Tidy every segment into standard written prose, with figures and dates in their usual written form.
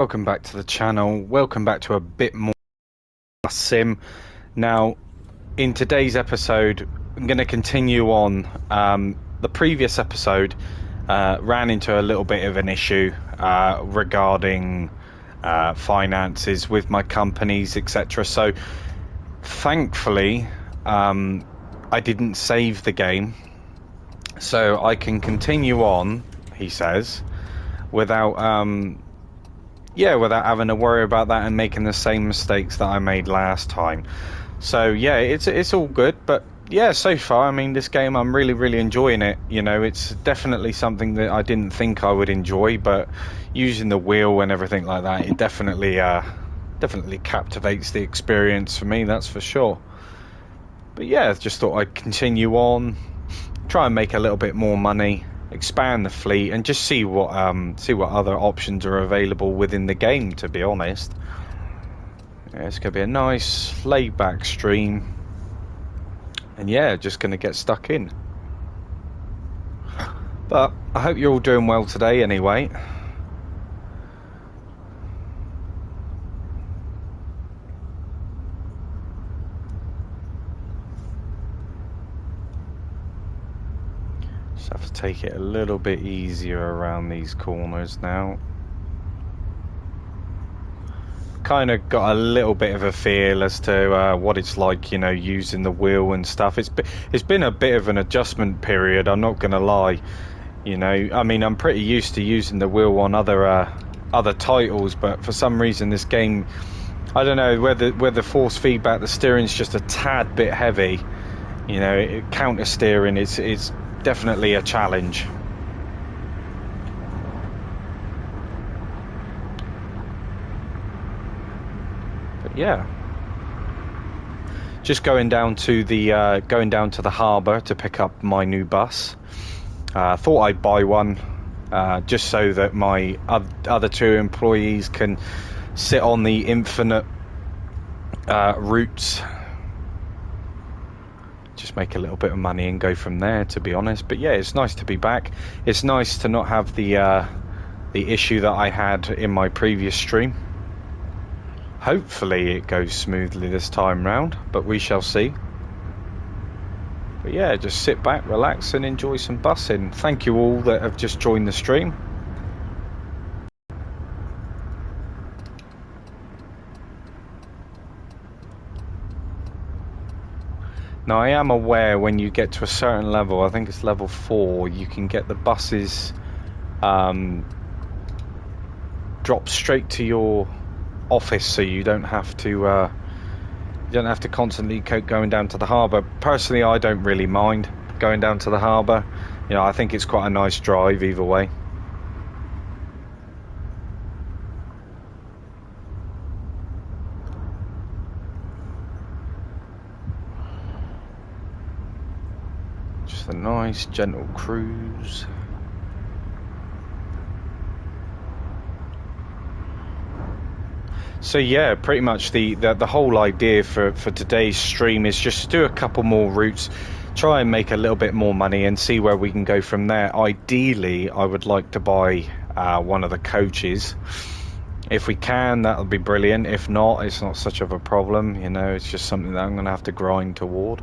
Welcome back to the channel. Welcome back to a bit more sim. Now, in today's episode, I'm going to continue on. The previous episode ran into a little bit of an issue regarding finances with my companies, etc. So, thankfully, I didn't save the game, so I can continue on. He says, without without having to worry about that and making the same mistakes that I made last time. So yeah, it's all good. But yeah, so far, I mean, this game, I'm really enjoying it. You know, it's definitely something that I didn't think I would enjoy, but using the wheel and everything like that, it definitely captivates the experience for me. That's for sure. But yeah, just thought I'd continue on, try and make a little bit more money, expand the fleet, and just see what other options are available within the game. To be honest, yeah, it's gonna be a nice laid back stream, and yeah, just gonna get stuck in. But I hope you're all doing well today anyway. Just have to take it a little bit easier around these corners now. Kind of got a little bit of a feel as to what it's like, you know, using the wheel and stuff. It's been a bit of an adjustment period, I'm not gonna lie. You know, I mean, I'm pretty used to using the wheel on other titles, but for some reason this game, I don't know whether force feedback, the steering's just a tad bit heavy. You know, counter steering is definitely a challenge. But yeah, just going down to the harbour to pick up my new bus. Thought I'd buy one just so that my other two employees can sit on the infinite routes. Just make a little bit of money and go from there, to be honest. But yeah, it's nice to be back. It's nice to not have the issue that I had in my previous stream. Hopefully it goes smoothly this time round, but we shall see. But yeah, just sit back, relax, and enjoy some bussing. Thank you all that have just joined the stream. Now, I am aware when you get to a certain level, I think it's level 4, you can get the buses drop straight to your office, so you don't have to constantly going down to the harbour. Personally, I don't really mind going down to the harbour. You know, I think it's quite a nice drive either way. Just a nice gentle cruise. So yeah, pretty much the whole idea for today's stream is just to do a couple more routes, try and make a little bit more money and see where we can go from there. Ideally, I would like to buy one of the coaches. If we can, that would be brilliant. If not, it's not such of a problem. You know, it's just something that I'm going to have to grind toward.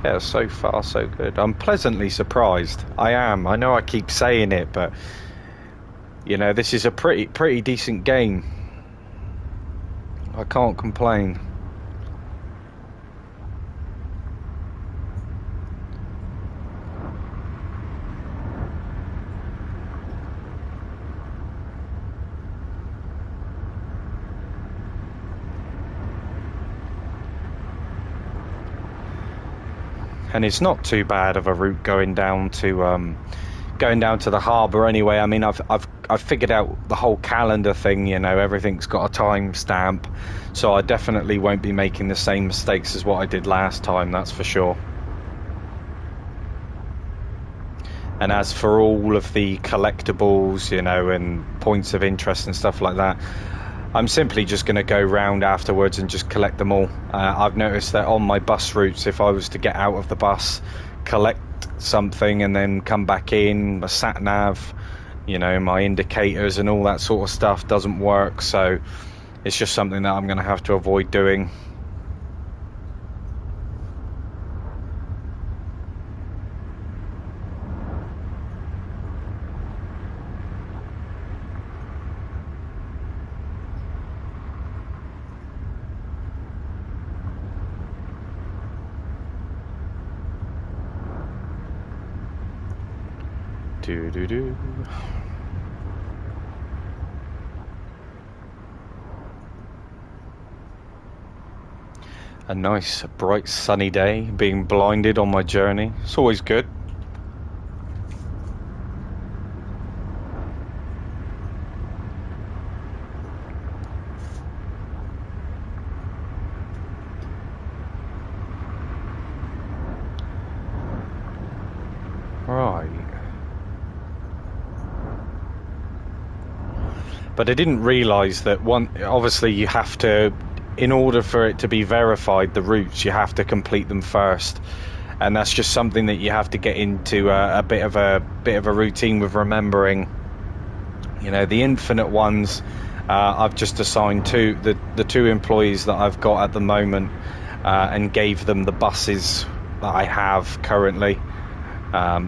Yeah, so far so good. I'm pleasantly surprised. I am. I know I keep saying it, but you know, this is a pretty decent game. I can't complain. And it's not too bad of a route going down to the harbour anyway. I mean, I've figured out the whole calendar thing. You know, everything's got a time stamp, so I definitely won't be making the same mistakes as what I did last time. That's for sure. And as for all of the collectibles, you know, and points of interest and stuff like that, I'm simply just going to go round afterwards and just collect them all. I've noticed that on my bus routes, if I was to get out of the bus, collect something and then come back in, my sat nav, you know, my indicators and all that sort of stuff doesn't work, so it's just something that I'm going to have to avoid doing. Do. A nice, bright, sunny day, being blinded on my journey. It's always good. Right. But I didn't realise that obviously you have to, in order for it to be verified, the routes, you have to complete them first. And that's just something that you have to get into a bit of a routine with remembering. You know, the infinite ones, I've just assigned to the two employees that I've got at the moment, and gave them the buses that I have currently.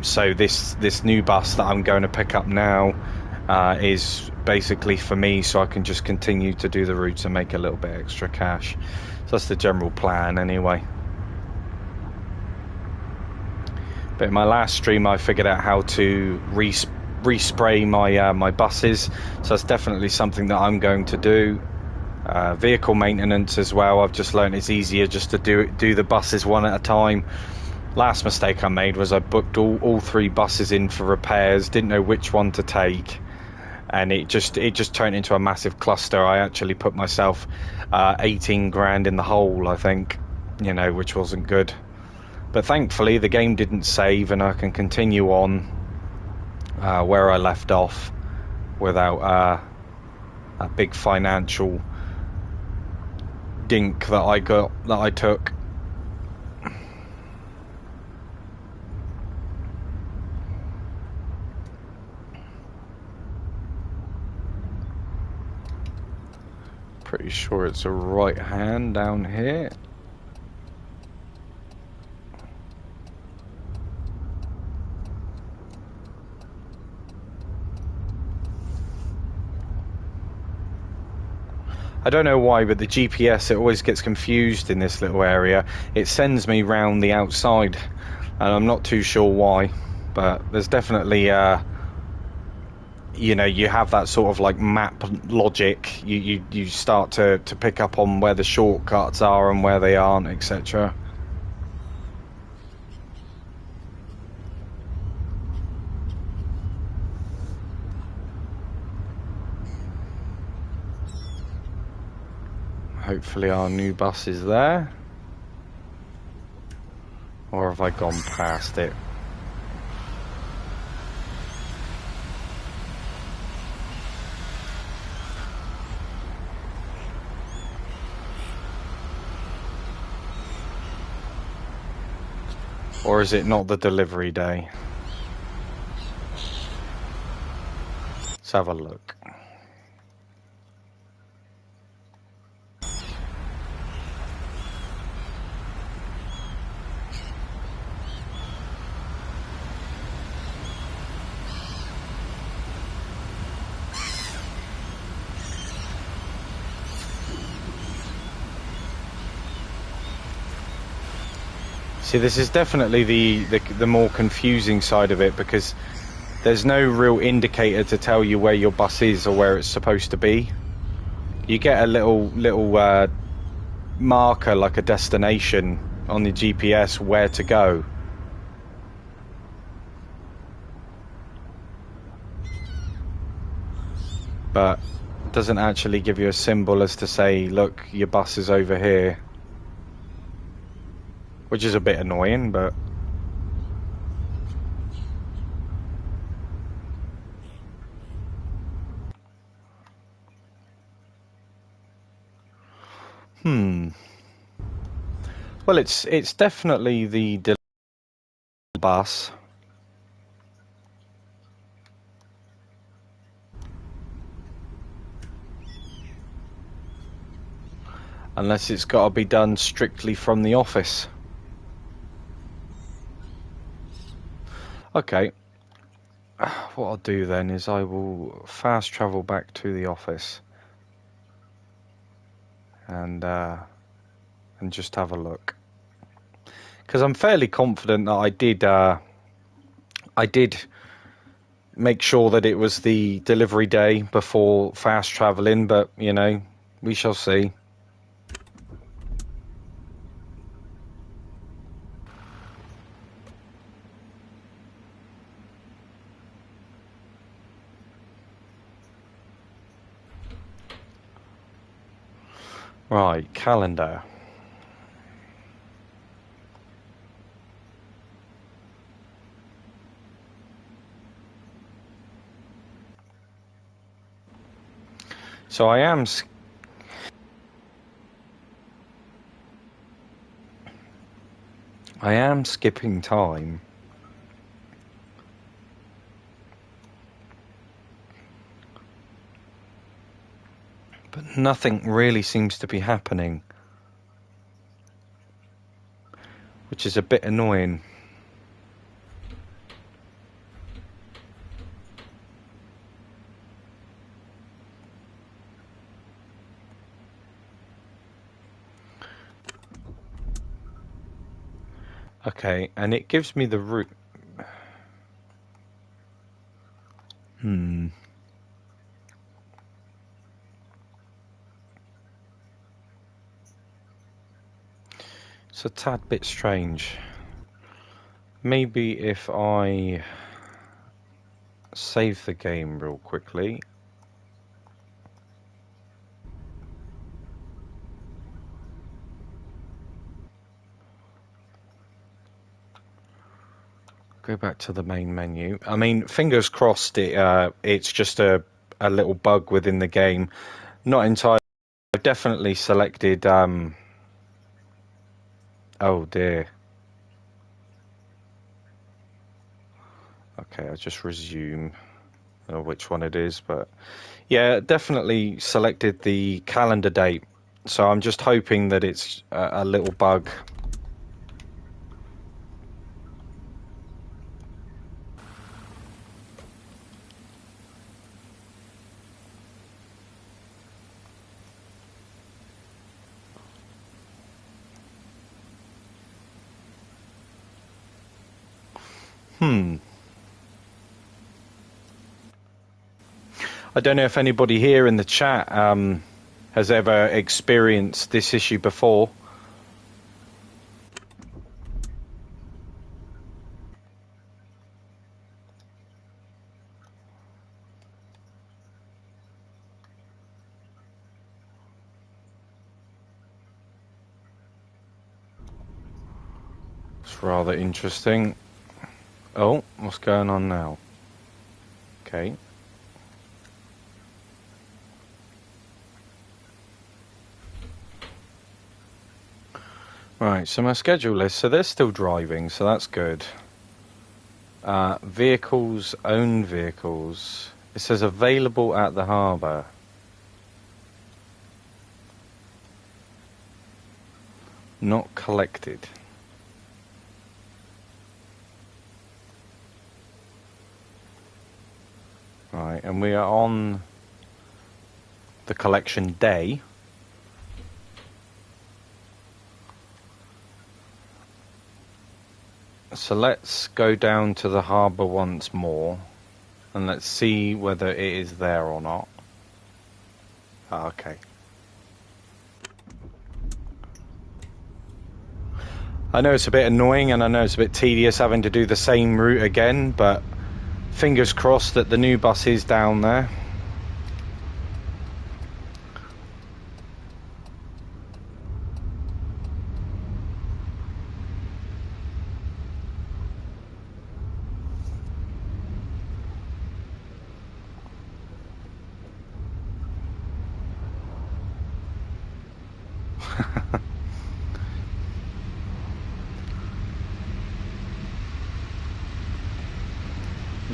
So this new bus that I'm going to pick up now is basically for me, so I can just continue to do the routes and make a little bit extra cash. So that's the general plan anyway. But in my last stream I figured out how to respray my buses, so that's definitely something that I'm going to do. Vehicle maintenance as well, I've just learned it's easier just to do the buses one at a time. Last mistake I made was I booked all three buses in for repairs, didn't know which one to take, and it just turned into a massive cluster. I actually put myself 18 grand in the hole, I think, you know, which wasn't good. But thankfully the game didn't save and I can continue on where I left off without a big financial dink that I took. Pretty sure it's a right hand down here. I don't know why, but the GPS, it always gets confused in this little area. It sends me round the outside, and I'm not too sure why, but there's definitely you know, you have that sort of like map logic. You start to pick up on where the shortcuts are and where they aren't, etc. Hopefully our new bus is there. Or have I gone past it? Or is it not the delivery day? Let's have a look. See, this is definitely the more confusing side of it, because there's no real indicator to tell you where your bus is or where it's supposed to be. You get a little marker, like a destination on the GPS where to go. But it doesn't actually give you a symbol as to say, look, your bus is over here. Which is a bit annoying, but... Hmm. Well, it's definitely the bus. Unless it's got to be done strictly from the office. Okay. What I'll do then is I will fast travel back to the office and just have a look, because I'm fairly confident that I did make sure that it was the delivery day before fast traveling, but you know, we shall see. Right, calendar. So I am skipping time. But nothing really seems to be happening, which is a bit annoying. Okay, and it gives me the route. It's a tad bit strange. Maybe if I save the game real quickly. Go back to the main menu. I mean, fingers crossed it's just a little bug within the game. Not entirely. I've definitely selected oh dear. Okay, I'll just resume. I don't know which one it is, but yeah, definitely selected the calendar date. So I'm just hoping that it's a little bug. I don't know if anybody here in the chat has ever experienced this issue before. It's rather interesting. Oh, what's going on now? Okay. Right, so my schedule list, so they're still driving, so that's good. Vehicles, own vehicles. It says available at the harbour. Not collected. Right, and we are on the collection day. So let's go down to the harbour once more, and let's see whether it is there or not. Okay. I know it's a bit annoying, and I know it's a bit tedious having to do the same route again, but fingers crossed that the new bus is down there.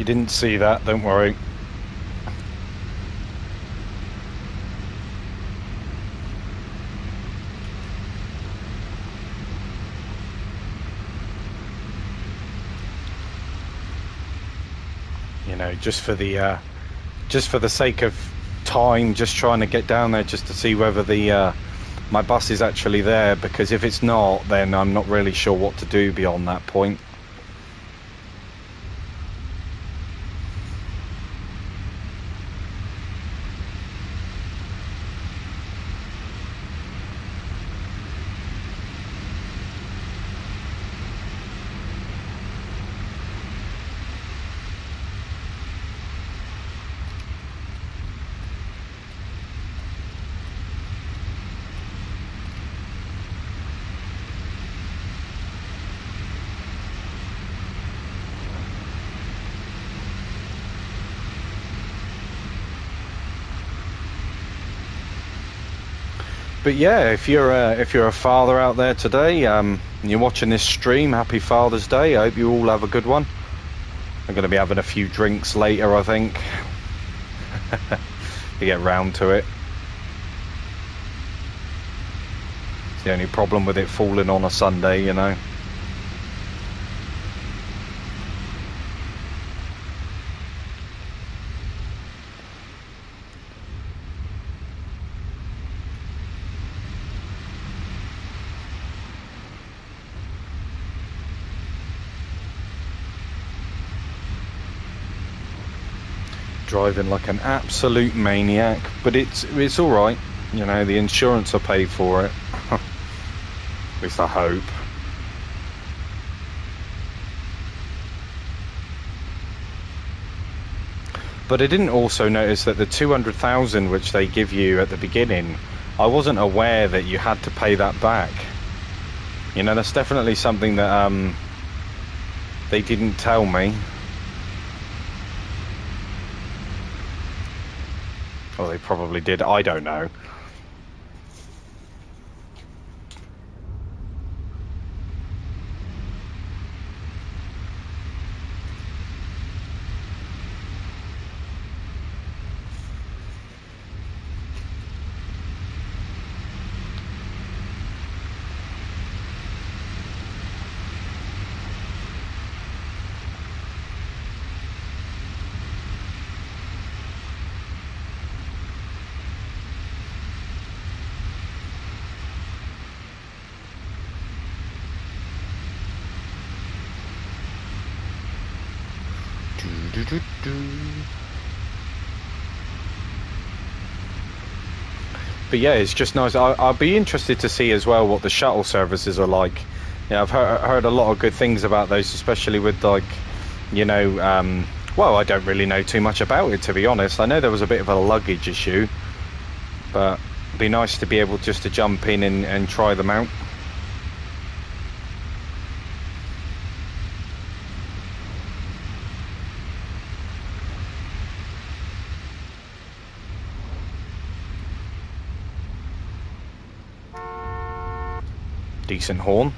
You didn't see that, don't worry. You know, just for the sake of time, just trying to get down there just to see whether the my bus is actually there, because if it's not, then I'm not really sure what to do beyond that point. But yeah, if you're a father out there today, you're watching this stream, happy Father's Day. I hope you all have a good one. I'm going to be having a few drinks later, I think, to get round to it. It's the only problem with it falling on a Sunday, you know. Driving like an absolute maniac, but it's all right. You know, the insurance will pay for it. At least I hope. But I didn't also notice that the 200,000 which they give you at the beginning, I wasn't aware that you had to pay that back. You know, that's definitely something that they didn't tell me. Or they probably did, I don't know. But yeah, it's just nice. I'll be interested to see as well what the shuttle services are like. Yeah, I've heard a lot of good things about those, especially with, like, you know, well, I don't really know too much about it, to be honest. I know there was a bit of a luggage issue, but it'd be nice to be able just to jump in and try them out. Decent horn.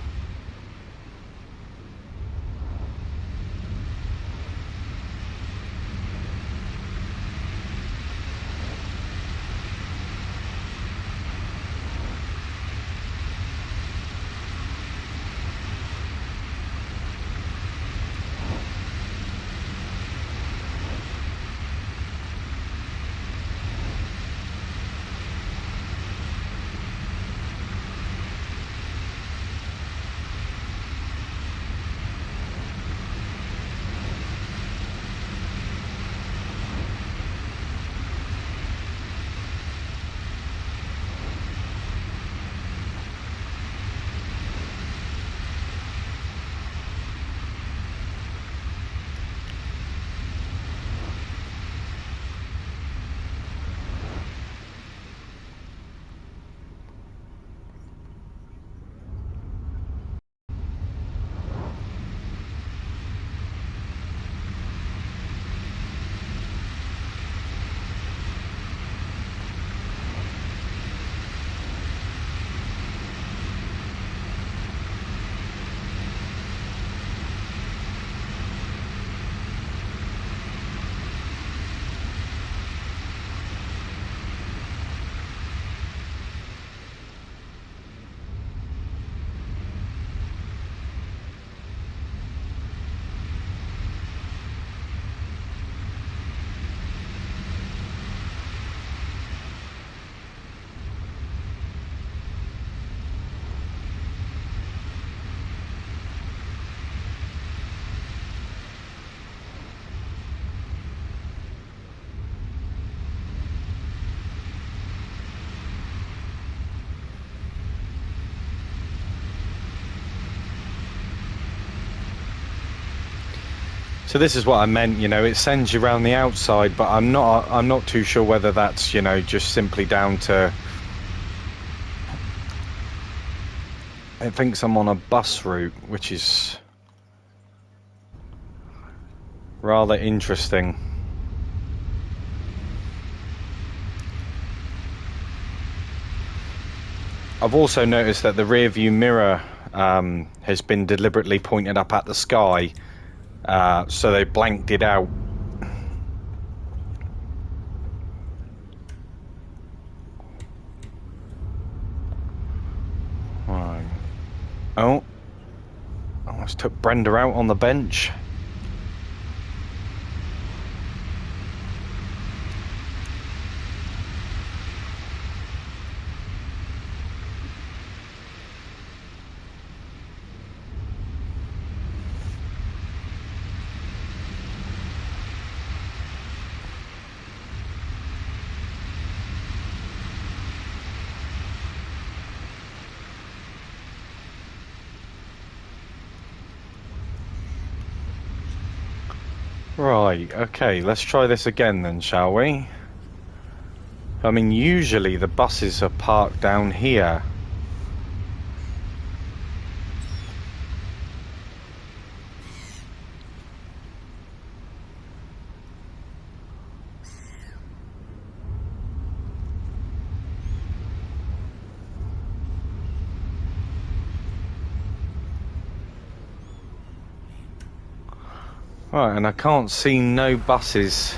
So this is what I meant, you know, it sends you around the outside, but I'm not too sure whether that's, you know, just simply down to it thinks I'm on a bus route, which is rather interesting. I've also noticed that the rear view mirror has been deliberately pointed up at the sky, so they blanked it out. Right. Oh, I almost took Brenda out on the bench. Right, okay, let's try this again then, shall we? I mean, usually the buses are parked down here. Right, and I can't see no buses.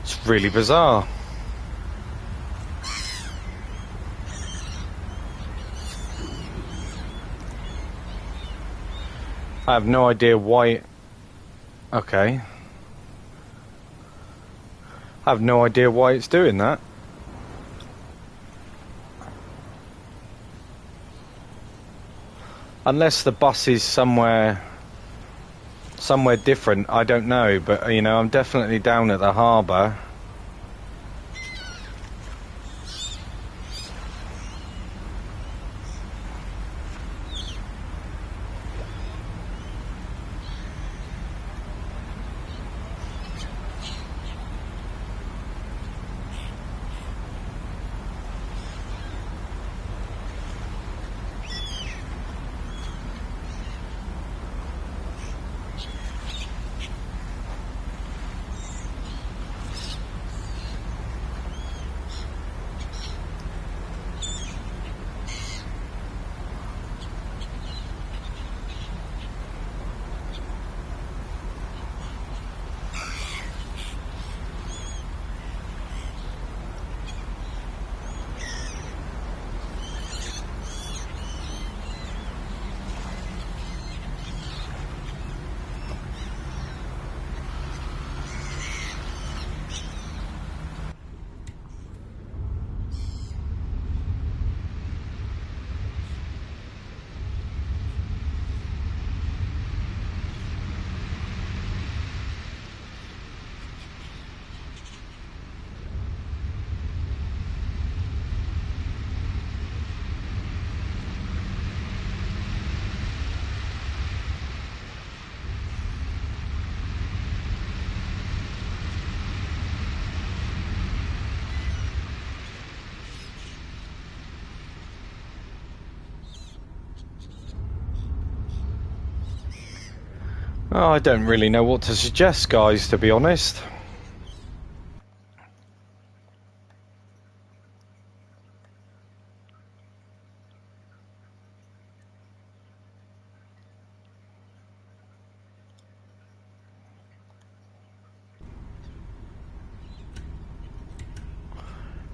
It's really bizarre. I have no idea why. Okay. I have no idea why it's doing that. Unless the bus is somewhere different, I don't know. But, you know, I'm definitely down at the harbour. Oh, I don't really know what to suggest, guys, to be honest.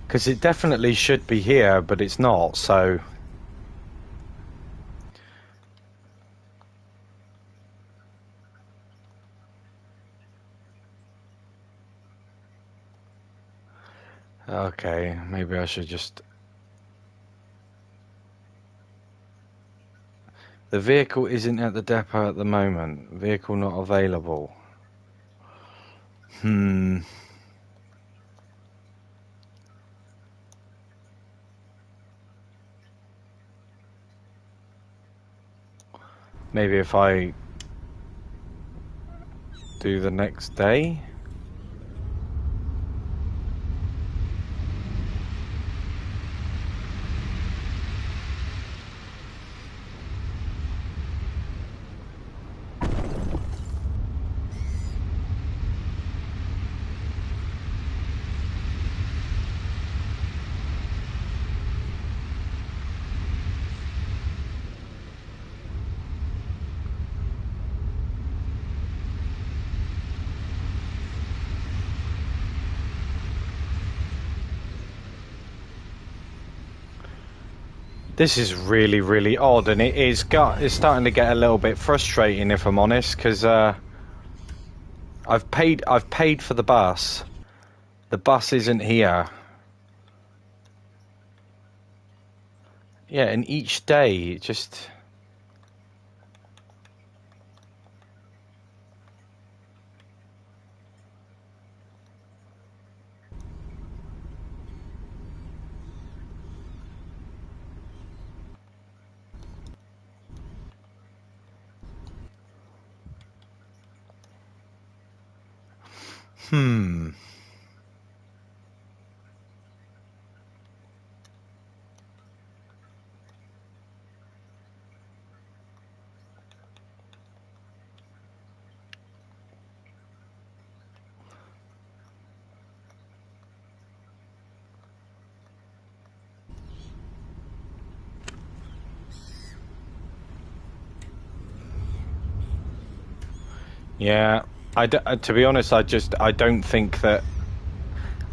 Because it definitely should be here, but it's not, so... Okay, maybe I should just... The vehicle isn't at the depot at the moment. Vehicle not available. Hmm. Maybe if I do the next day. This is really, really odd, and it's starting to get a little bit frustrating, if I'm honest, because I've paid for the bus. The bus isn't here. Yeah, and each day it just. Hmm. Yeah, to be honest, I don't think that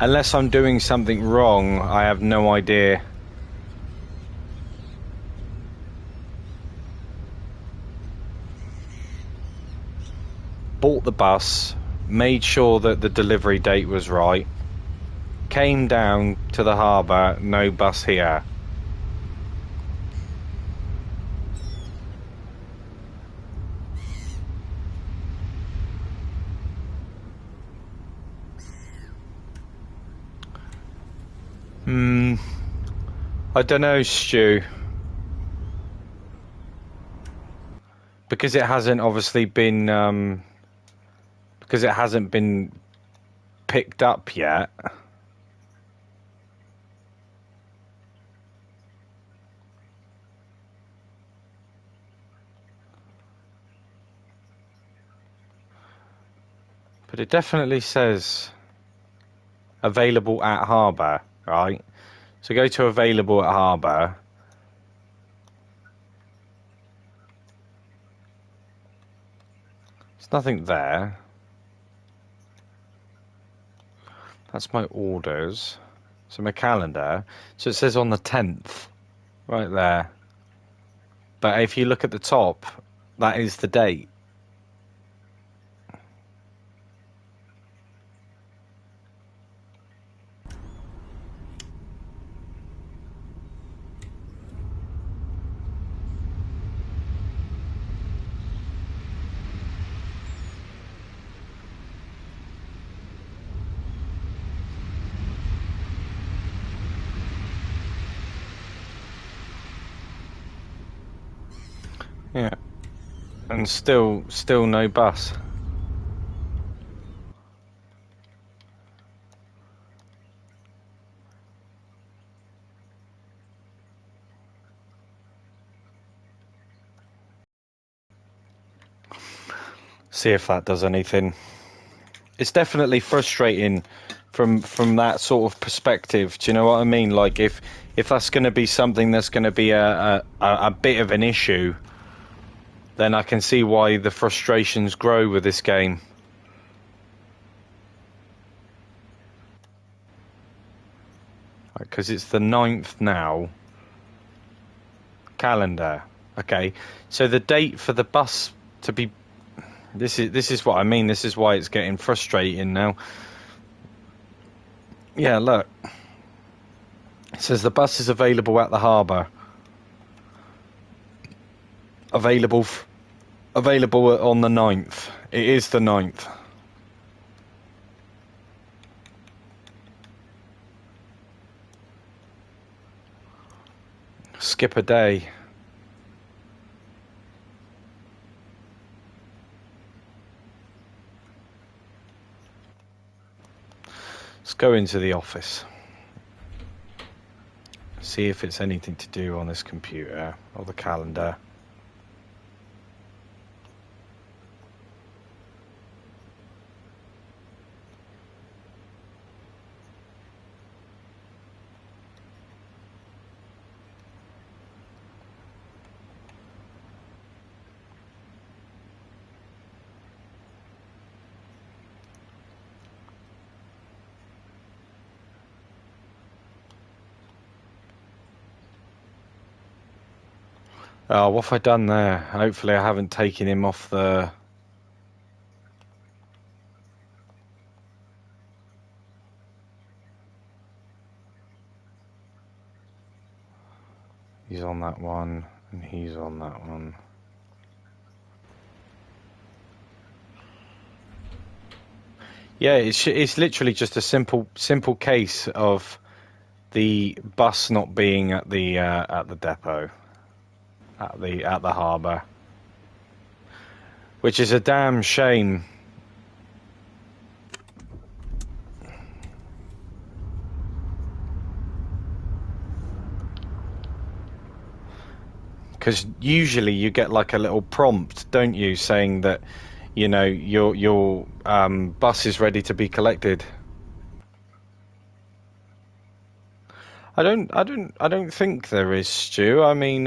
unless I'm doing something wrong, I have no idea. Bought the bus, made sure that the delivery date was right, came down to the harbour, no bus here. I don't know, Stu. Because it hasn't obviously been, because it hasn't been picked up yet. But it definitely says available at harbour, right? So go to available at harbour. There's nothing there. That's my orders. So my calendar. So it says on the 10th, right there. But if you look at the top, that is the date. Yeah. And still no bus. See if that does anything. It's definitely frustrating from that sort of perspective. Do you know what I mean? Like if that's going to be something that's going to be a bit of an issue, then I can see why the frustrations grow with this game. Because it's the 9th now. Calendar. Okay, so the date for the bus to be. This is what I mean. This is why it's getting frustrating now. Yeah, look. It says the bus is available at the harbour. Available on the 9th. It is the 9th. Skip a day. Let's go into the office. See if it's anything to do on this computer or the calendar. Oh, what have I done there? Hopefully I haven't taken him off the... He's on that one, and he's on that one. Yeah, it's literally just a simple case of the bus not being at the depot. At the harbour, which is a damn shame. Because usually you get like a little prompt, don't you, saying that, you know, your bus is ready to be collected. I don't think there is, Stu. I mean,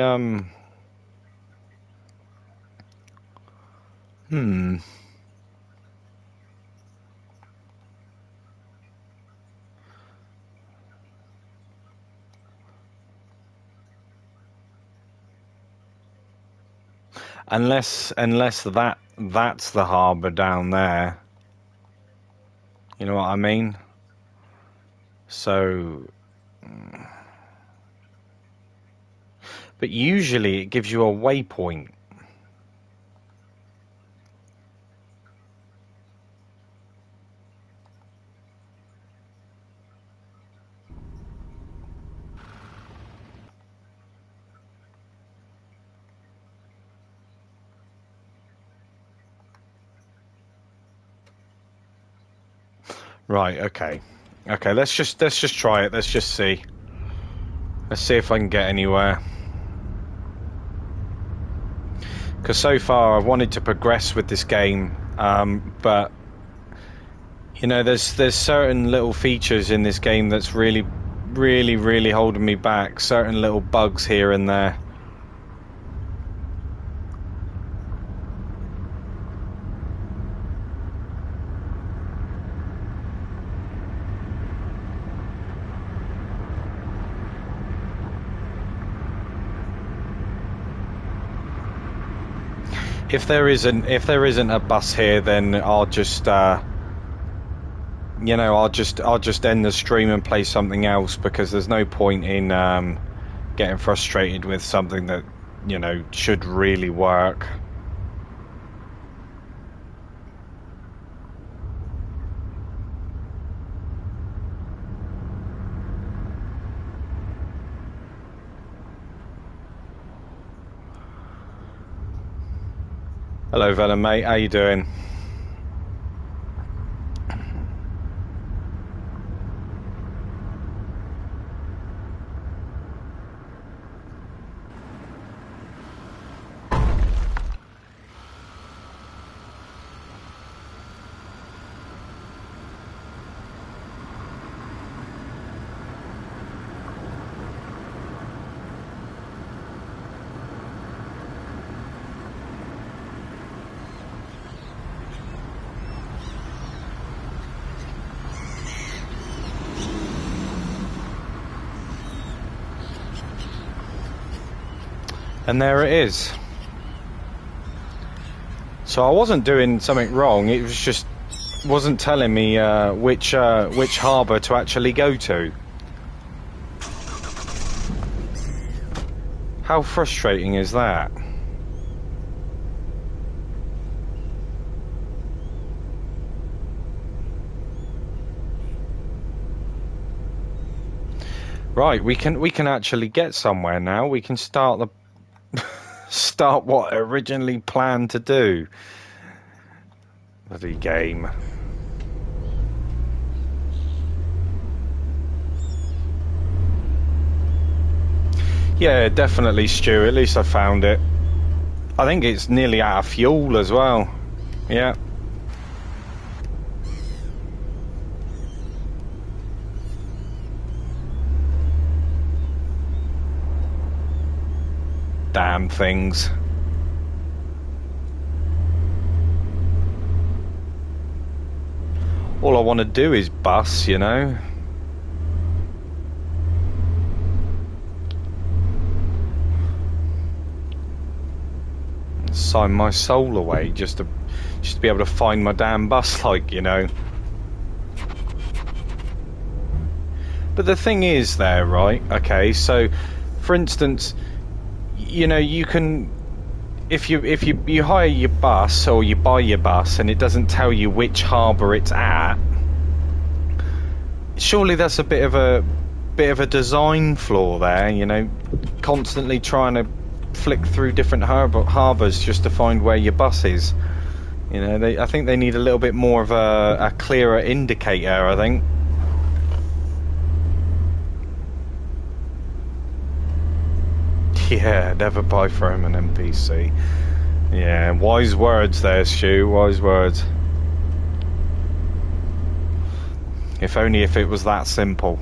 unless that's the harbour down there. You know what I mean? So, but usually it gives you a waypoint. Right, okay. Okay, let's just try it. Let's just see. Let's see if I can get anywhere. Because so far I've wanted to progress with this game, but you know, there's certain little features in this game that's really holding me back. Certain little bugs here and there. If there isn't a bus here, then I'll just you know, I'll just end the stream and play something else, because there's no point in getting frustrated with something that, you know, should really work. Hello, Venom, mate. How you doing? And there it is. So I wasn't doing something wrong. It was just wasn't telling me which harbour to actually go to. How frustrating is that? Right, we can actually get somewhere now. We can start the start what I originally planned to do. Bloody game. Yeah, definitely, Stu. At least I found it. I think it's nearly out of fuel as well. Yeah. Damn things. All I want to do is bus, you know. Sign my soul away just to be able to find my damn bus, like, you know. But the thing is there, right? Okay, so for instance, you know, you can if you hire your bus or you buy your bus and it doesn't tell you which harbour it's at, surely that's a bit of a design flaw there, you know, constantly trying to flick through different harbours just to find where your bus is. You know, I think they need a little bit more of a clearer indicator, I think. Yeah, never buy from an NPC. Yeah, wise words there, Stu, wise words. If only if it was that simple.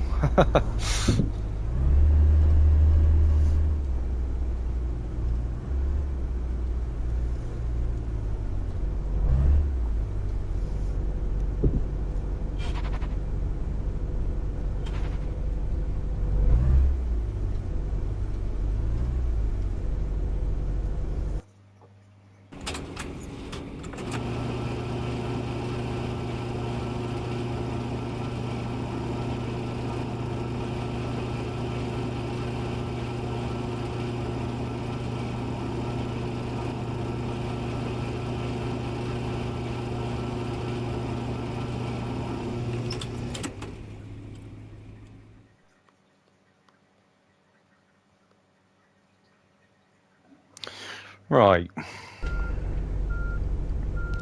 Right.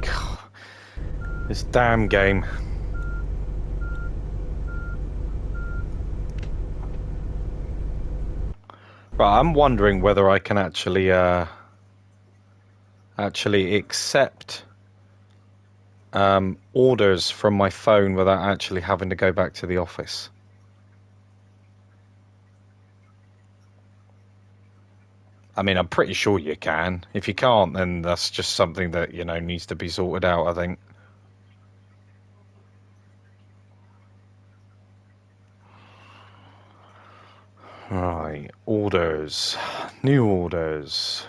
God, this damn game. Right, I'm wondering whether I can actually accept orders from my phone without actually having to go back to the office. I mean, I'm pretty sure you can. If you can't, then that's just something that, you know, needs to be sorted out, I think. Right, orders. New orders.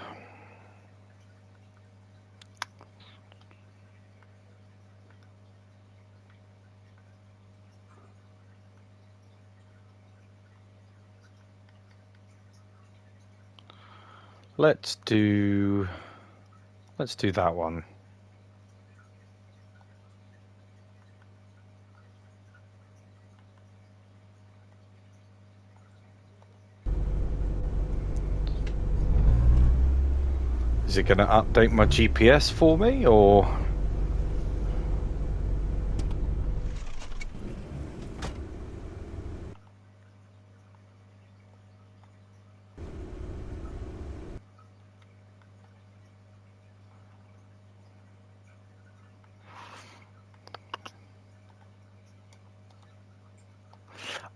Let's do that one. Is it going to update my GPS for me, or?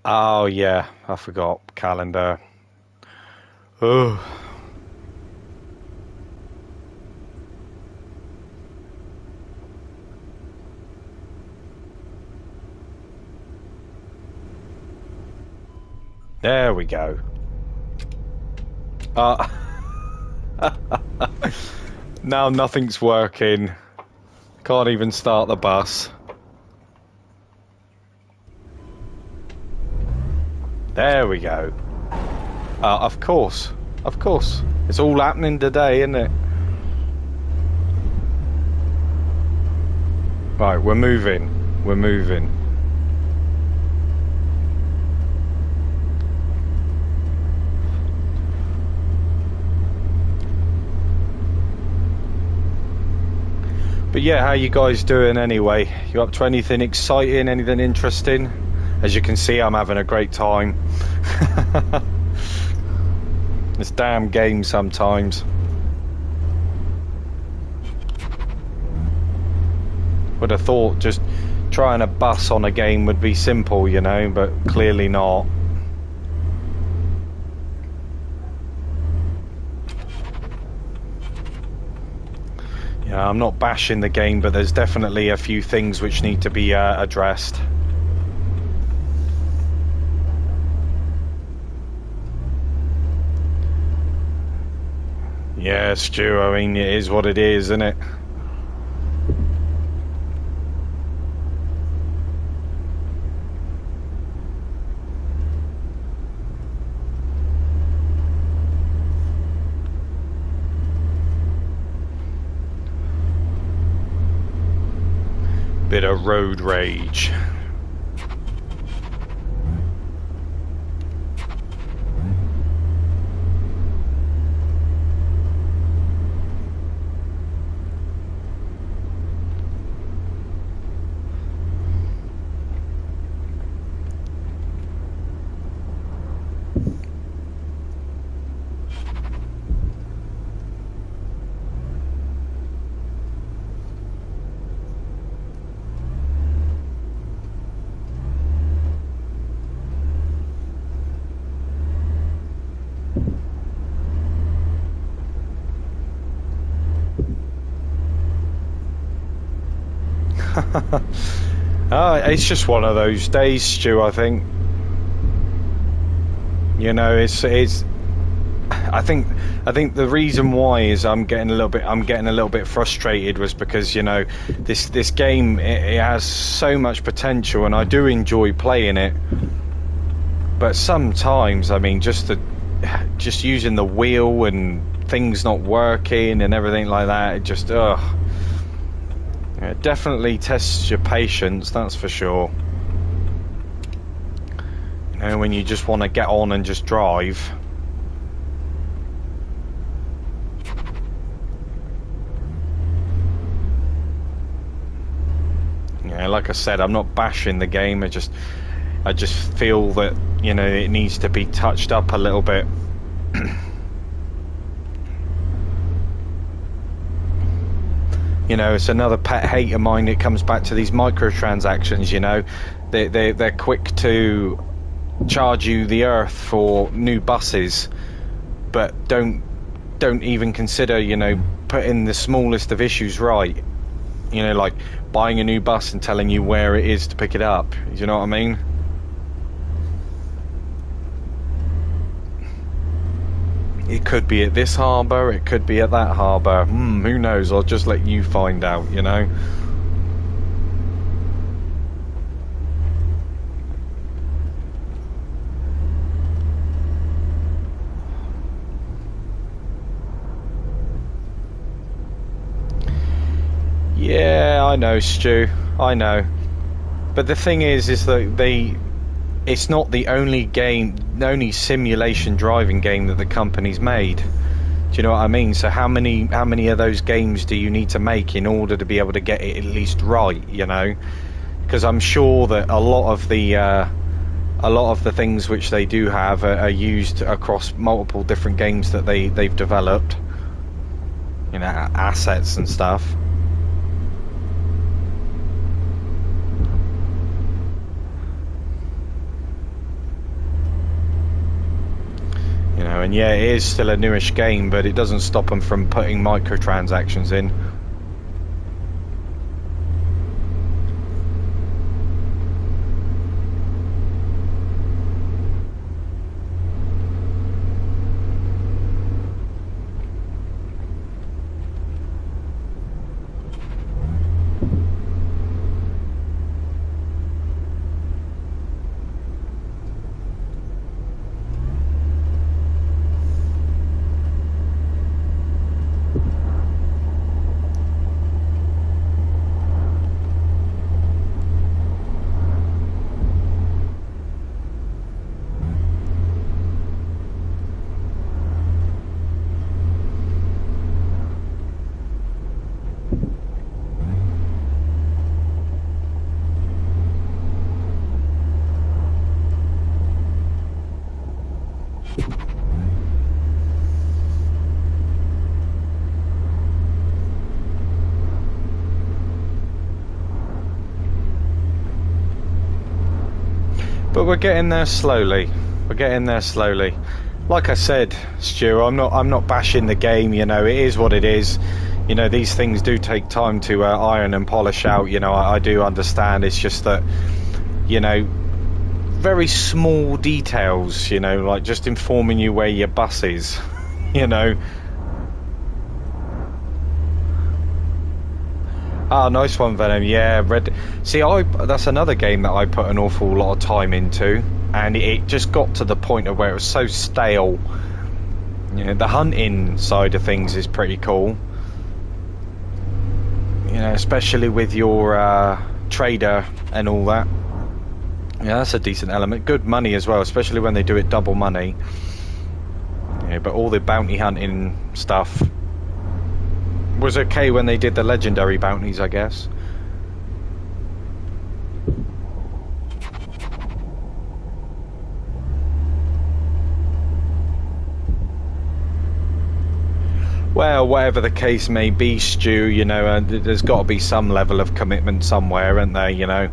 Oh yeah, I forgot calendar. Oh. There we go. Now nothing's working. Can't even start the bus. There we go. Of course. Of course. It's all happening today, isn't it? Right, we're moving. We're moving. But yeah, how you guys doing anyway? You up to anything exciting, anything interesting? As you can see, I'm having a great time. This damn game sometimes. Would have thought just trying a bus on a game would be simple, you know, but clearly not. Yeah, I'm not bashing the game, but there's definitely a few things which need to be addressed. Yeah, Stu, I mean, it is what it is, isn't it? Bit of road rage. It's just one of those days, Stu, I think. You know, it's I think the reason why is I'm getting a little bit frustrated was because, you know, this game, it has so much potential and I do enjoy playing it, but sometimes, I mean, just using the wheel and things not working and everything like that, it just it definitely tests your patience, that's for sure. You know, when you just want to get on and just drive. Yeah, like I said, I'm not bashing the game. I just feel that, you know, it needs to be touched up a little bit. You know, it's another pet hate of mine. It comes back to these microtransactions. You know, they're quick to charge you the earth for new buses, but don't even consider, you know, putting the smallest of issues right. You know, like buying a new bus and telling you where it is to pick it up. Do you know what I mean? It could be at this harbour, it could be at that harbour. Who knows? I'll just let you find out, you know? Yeah, I know, Stu. I know. But the thing is that it's not the only simulation driving game that the company's made. Do you know what I mean? So how many of those games do you need to make in order to be able to get it at least right? You know, because I'm sure that a lot of the things which they do have are used across multiple different games that they've developed. You know, assets and stuff. You know, and yeah, it is still a newish game, but it doesn't stop them from putting microtransactions in. But we're getting there slowly. We're getting there slowly. Like I said, Stu, I'm not bashing the game. You know, it is what it is. You know, these things do take time to iron and polish out. You know, I do understand. It's just that, you know, very small details. You know, like just informing you where your bus is. You know. Ah, nice one, Venom. Yeah, Red. See, that's another game that I put an awful lot of time into, and it just got to the point of where it was so stale. You know, the hunting side of things is pretty cool. You know, especially with your trader and all that. Yeah, that's a decent element. Good money as well, especially when they do it double money. Yeah, but all the bounty hunting stuff was okay when they did the legendary bounties, I guess. Well, whatever the case may be, Stu, you know, there's got to be some level of commitment somewhere, isn't there, you know?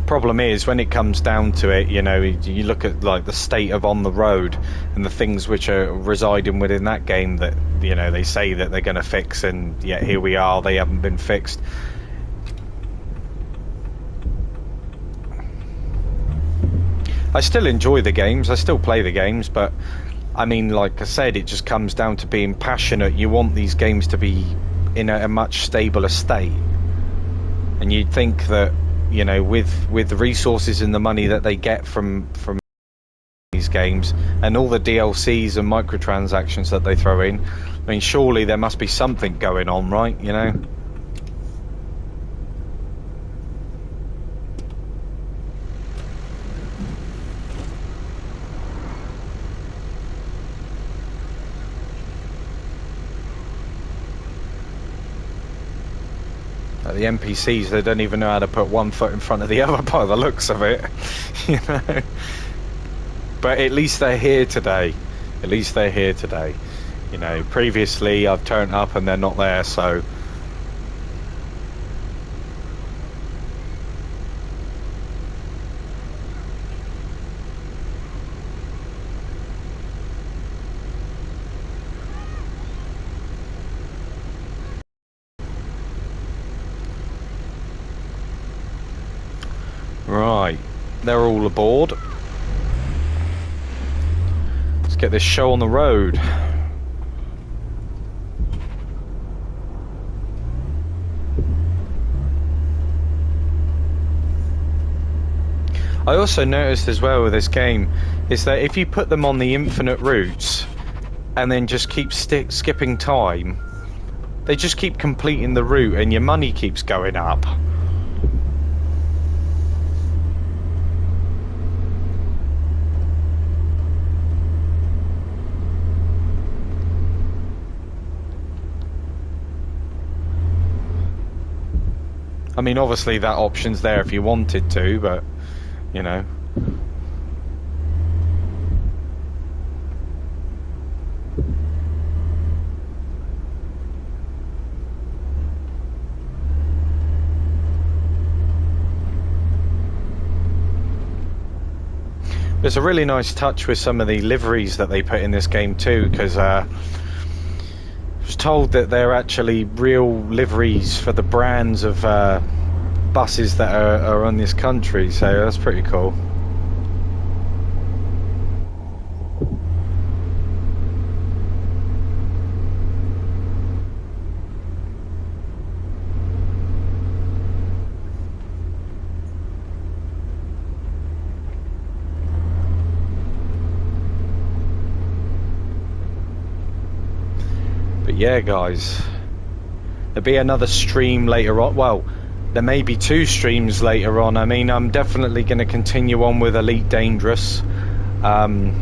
Problem is, when it comes down to it, you know, you look at like the state of On the Road and the things which are residing within that game that, you know, they say that they're going to fix, and yet here we are, they haven't been fixed. I still enjoy the games, I still play the games, but I mean, like I said, it just comes down to being passionate. You want these games to be in a much stabler state, and you'd think that, you know, with the resources and the money that they get from these games and all the DLCs and microtransactions that they throw in, I mean, surely there must be something going on, right? You know. The NPCs, they don't even know how to put one foot in front of the other by the looks of it. You know. But at least they're here today. At least they're here today. You know, previously I've turned up and they're not there, so... Right, they're all aboard. Let's get this show on the road. I also noticed as well with this game is that if you put them on the infinite routes and then just keep skipping time, they just keep completing the route and your money keeps going up. I mean, obviously that option's there if you wanted to, but, you know. There's a really nice touch with some of the liveries that they put in this game too, because I was told that they're actually real liveries for the brands of buses that are on this country, so that's pretty cool. Yeah, guys, there'll be another stream later on. Well, there may be two streams later on. I mean, I'm definitely going to continue on with Elite Dangerous, and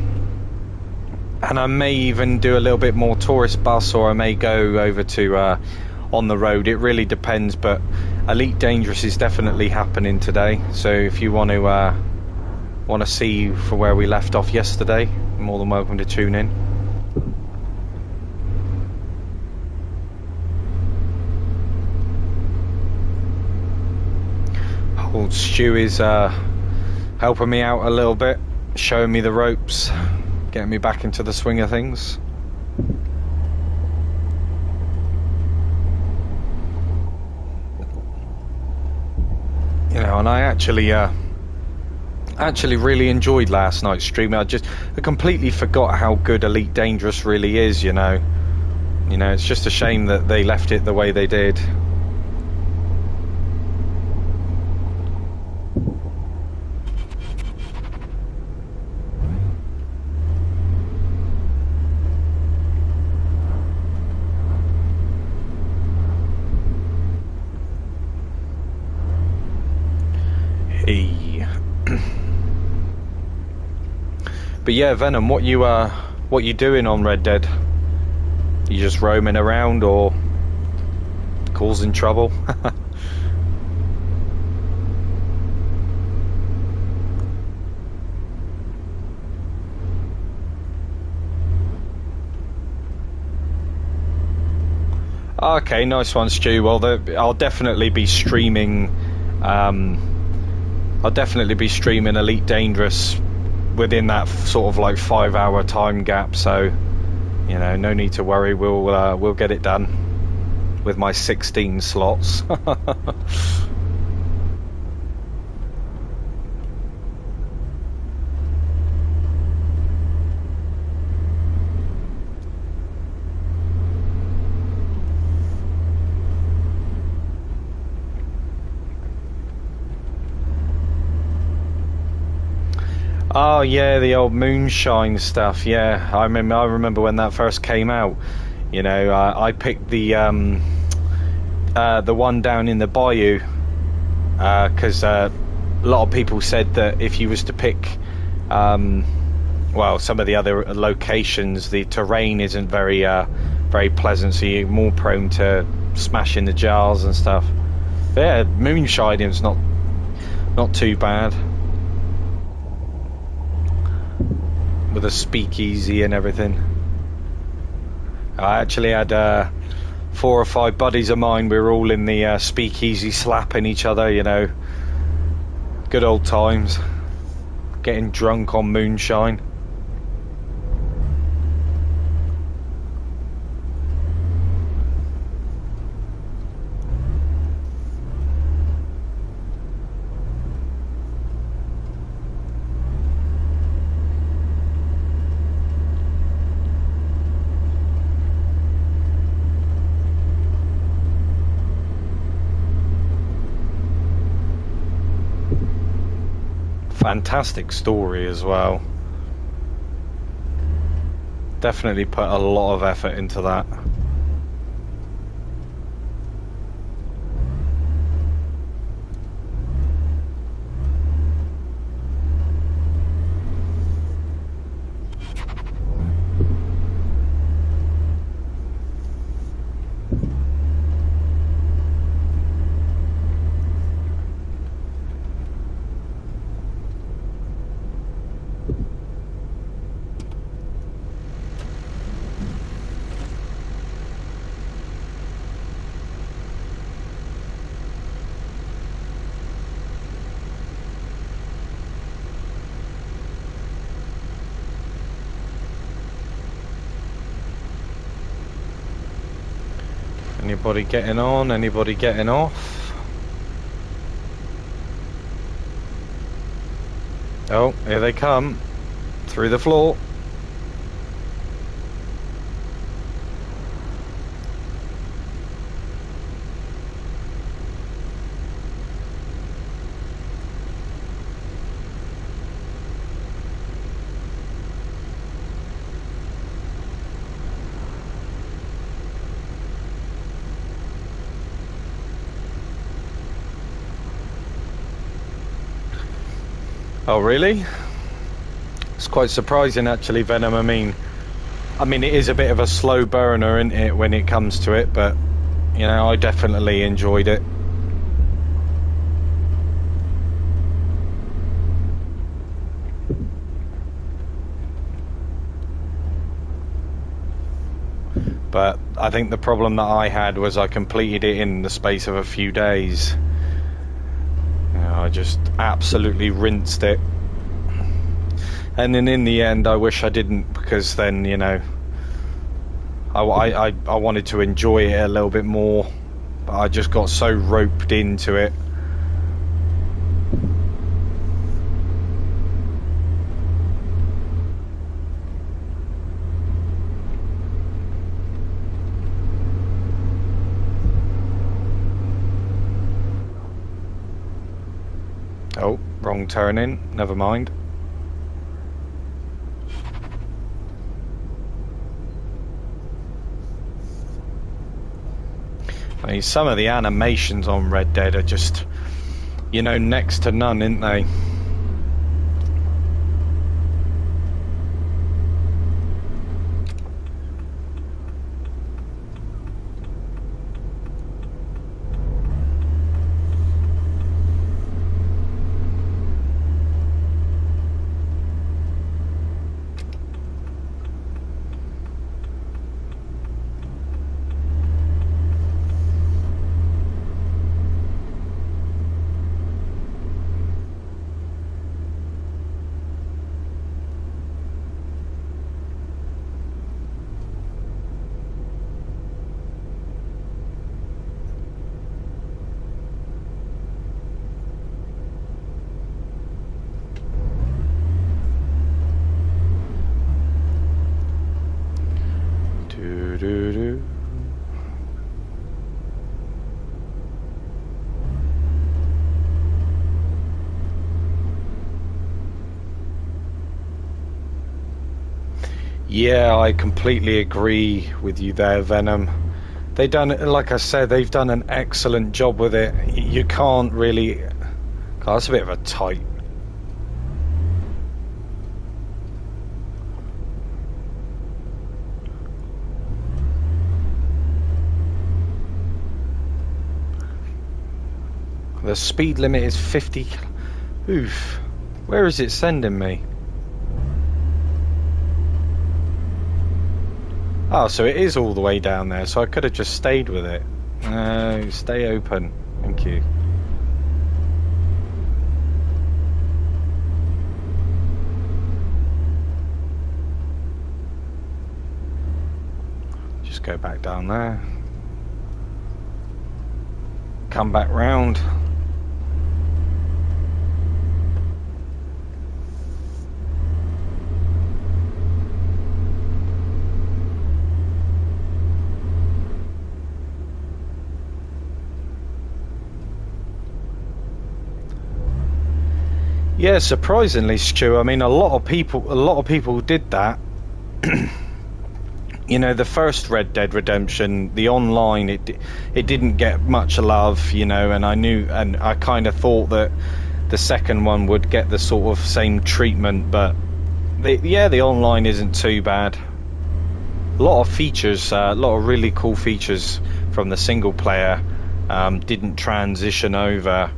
I may even do a little bit more tourist bus, or I may go over to On the Road. It really depends, but Elite Dangerous is definitely happening today, so if you want to see for where we left off yesterday, you're more than welcome to tune in. Old Stu is helping me out a little bit, showing me the ropes, getting me back into the swing of things. You know, and I actually really enjoyed last night's stream. I completely forgot how good Elite Dangerous really is, you know. You know, it's just a shame that they left it the way they did. But yeah, Venom, what you doing on Red Dead? You just roaming around or causing trouble? Okay, nice one, Stu. Well, I'll definitely be streaming. I'll definitely be streaming Elite Dangerous within that sort of like 5-hour time gap. So, you know, no need to worry. We'll get it done with my 16 slots. Oh yeah, the old moonshine stuff. Yeah, I remember when that first came out. You know, I picked the one down in the bayou because a lot of people said that if you was to pick, well, some of the other locations, the terrain isn't very pleasant, so you're more prone to smashing the jars and stuff. But yeah, moonshining's not too bad. With a speakeasy and everything. I actually had 4 or 5 buddies of mine. We were all in the speakeasy slapping each other, you know. Good old times. Getting drunk on moonshine. Fantastic story as well. Definitely put a lot of effort into that. Anybody getting on? Anybody getting off? Oh, here they come. Through the floor. Oh really? It's quite surprising actually, Venom. I mean it is a bit of a slow burner, isn't it, when it comes to it, but you know, I definitely enjoyed it. But I think the problem that I had was I completed it in the space of a few days. You know, I just absolutely rinsed it. And then in the end, I wish I didn't, because then, you know, I wanted to enjoy it a little bit more, but I just got so roped into it. Oh, wrong turn in, never mind. I mean, some of the animations on Red Dead are just, you know, next to none, aren't they? Yeah, I completely agree with you there, Venom. They done, like I said, they've done an excellent job with it. You can't really. God, that's a bit of a tight. The speed limit is 50. Oof. Where is it sending me? Oh, so it is all the way down there, so I could have just stayed with it. Stay open. Thank you. Just go back down there. Come back round. Yeah, surprisingly, Stu. I mean, a lot of people did that. You know, the first Red Dead Redemption, the online, it didn't get much love, you know, and I kind of thought that the second one would get the sort of same treatment, but the online isn't too bad. A lot of features, a lot of really cool features from the single player didn't transition over,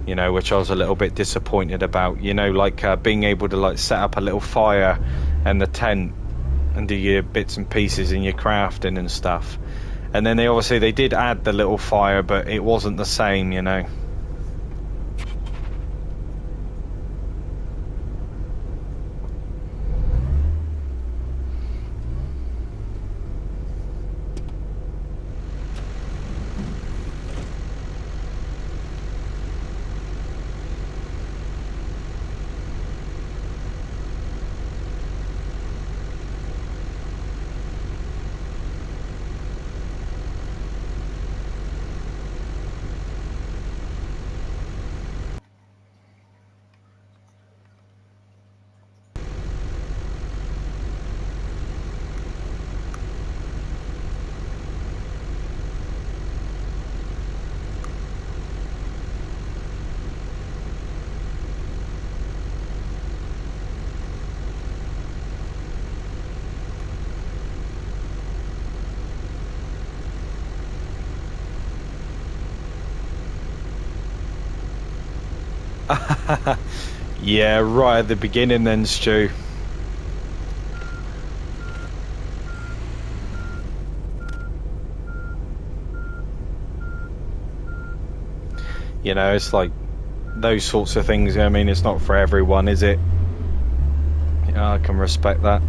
you know, which I was a little bit disappointed about, you know, like being able to like set up a little fire in the tent and do your bits and pieces in your crafting and stuff. And then they did add the little fire, but it wasn't the same, you know. Yeah, right at the beginning then, Stu. You know, it's like those sorts of things, I mean, it's not for everyone, is it? Yeah, I can respect that.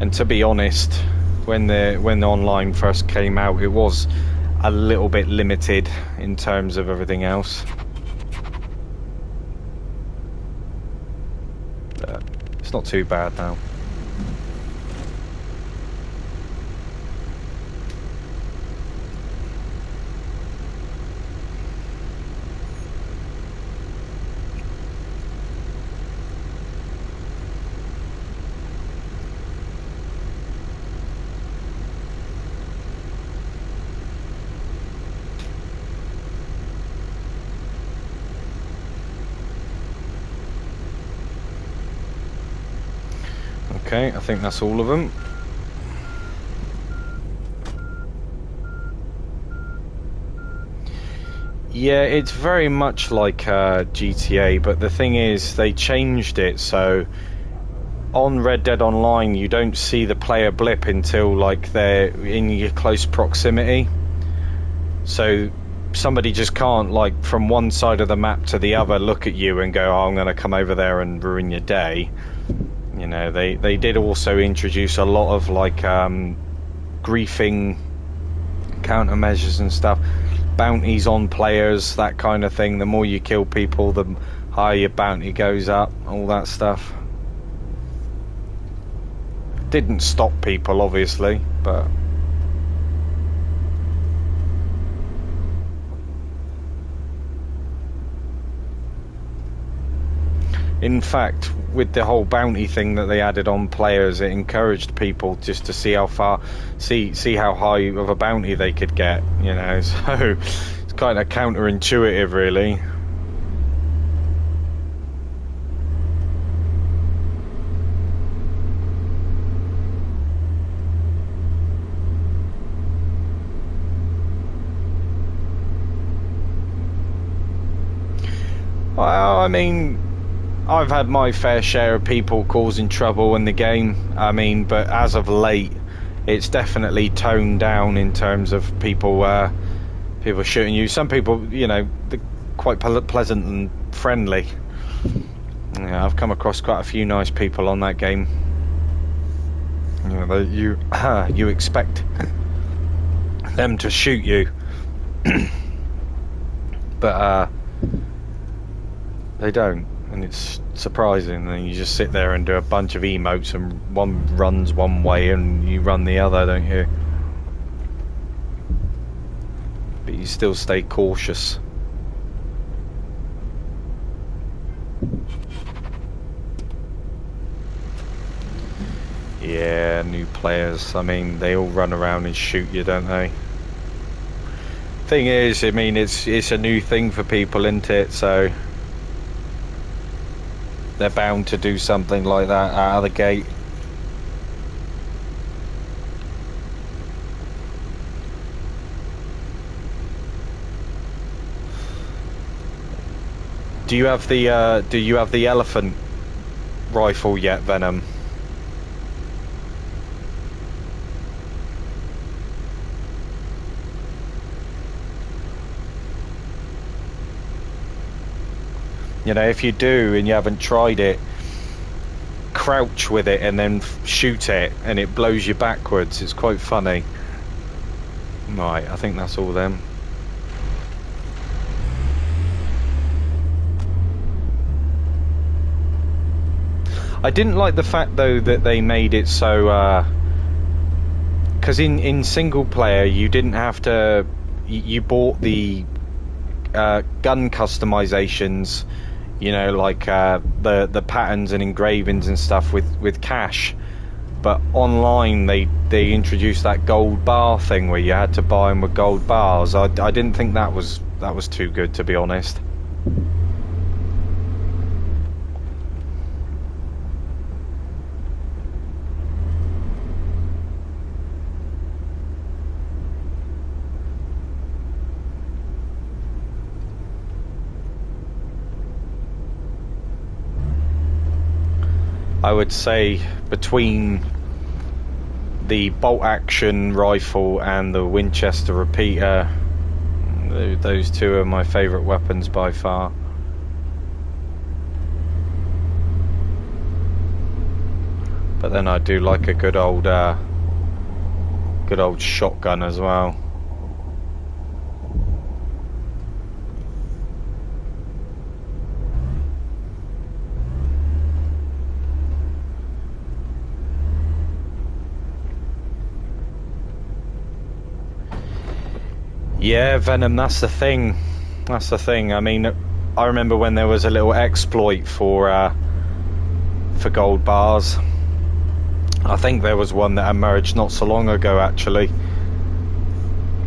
And to be honest, when the online first came out, it was a little bit limited in terms of everything else. But it's not too bad now. Okay, I think that's all of them. Yeah, it's very much like GTA, but the thing is, they changed it, so on Red Dead Online, you don't see the player blip until, like, they're in your close proximity. So somebody just can't, like, from one side of the map to the other, look at you and go, oh, I'm going to come over there and ruin your day. You know, they did also introduce a lot of, like, griefing countermeasures and stuff. Bounties on players, that kind of thing. The more you kill people, the higher your bounty goes up, all that stuff. Didn't stop people, obviously, but... In fact, with the whole bounty thing that they added on players, it encouraged people just to see how far, see how high of a bounty they could get, you know, so it's kind of counterintuitive, really. Well, I mean, I've had my fair share of people causing trouble in the game. I mean, but as of late, it's definitely toned down in terms of people people shooting you. Some people, you know, they're quite pleasant and friendly. Yeah, I've come across quite a few nice people on that game. You know, you expect them to shoot you, but they don't. And it's surprising, and you just sit there and do a bunch of emotes, and one runs one way and you run the other, don't you? But you still stay cautious. Yeah, new players, I mean, they all run around and shoot you, don't they? Thing is, I mean, it's a new thing for people, isn't it? So they're bound to do something like that out of the gate. Do you have the elephant rifle yet, Venom? You know, if you do and you haven't tried it, crouch with it and then shoot it, and it blows you backwards. It's quite funny. Right, I think that's all them. I didn't like the fact, though, that they made it so... because in single player, you didn't have to... You bought the gun customizations, you know, like the patterns and engravings and stuff with cash, but online they introduced that gold bar thing where you had to buy them with gold bars. I didn't think that was too good, to be honest. I would say between the bolt action rifle and the Winchester repeater. Those two are my favourite weapons by far. But then I do like a good old shotgun as well. Yeah, Venom, that's the thing. That's the thing. I mean, I remember when there was a little exploit for gold bars. I think there was one that emerged not so long ago, actually.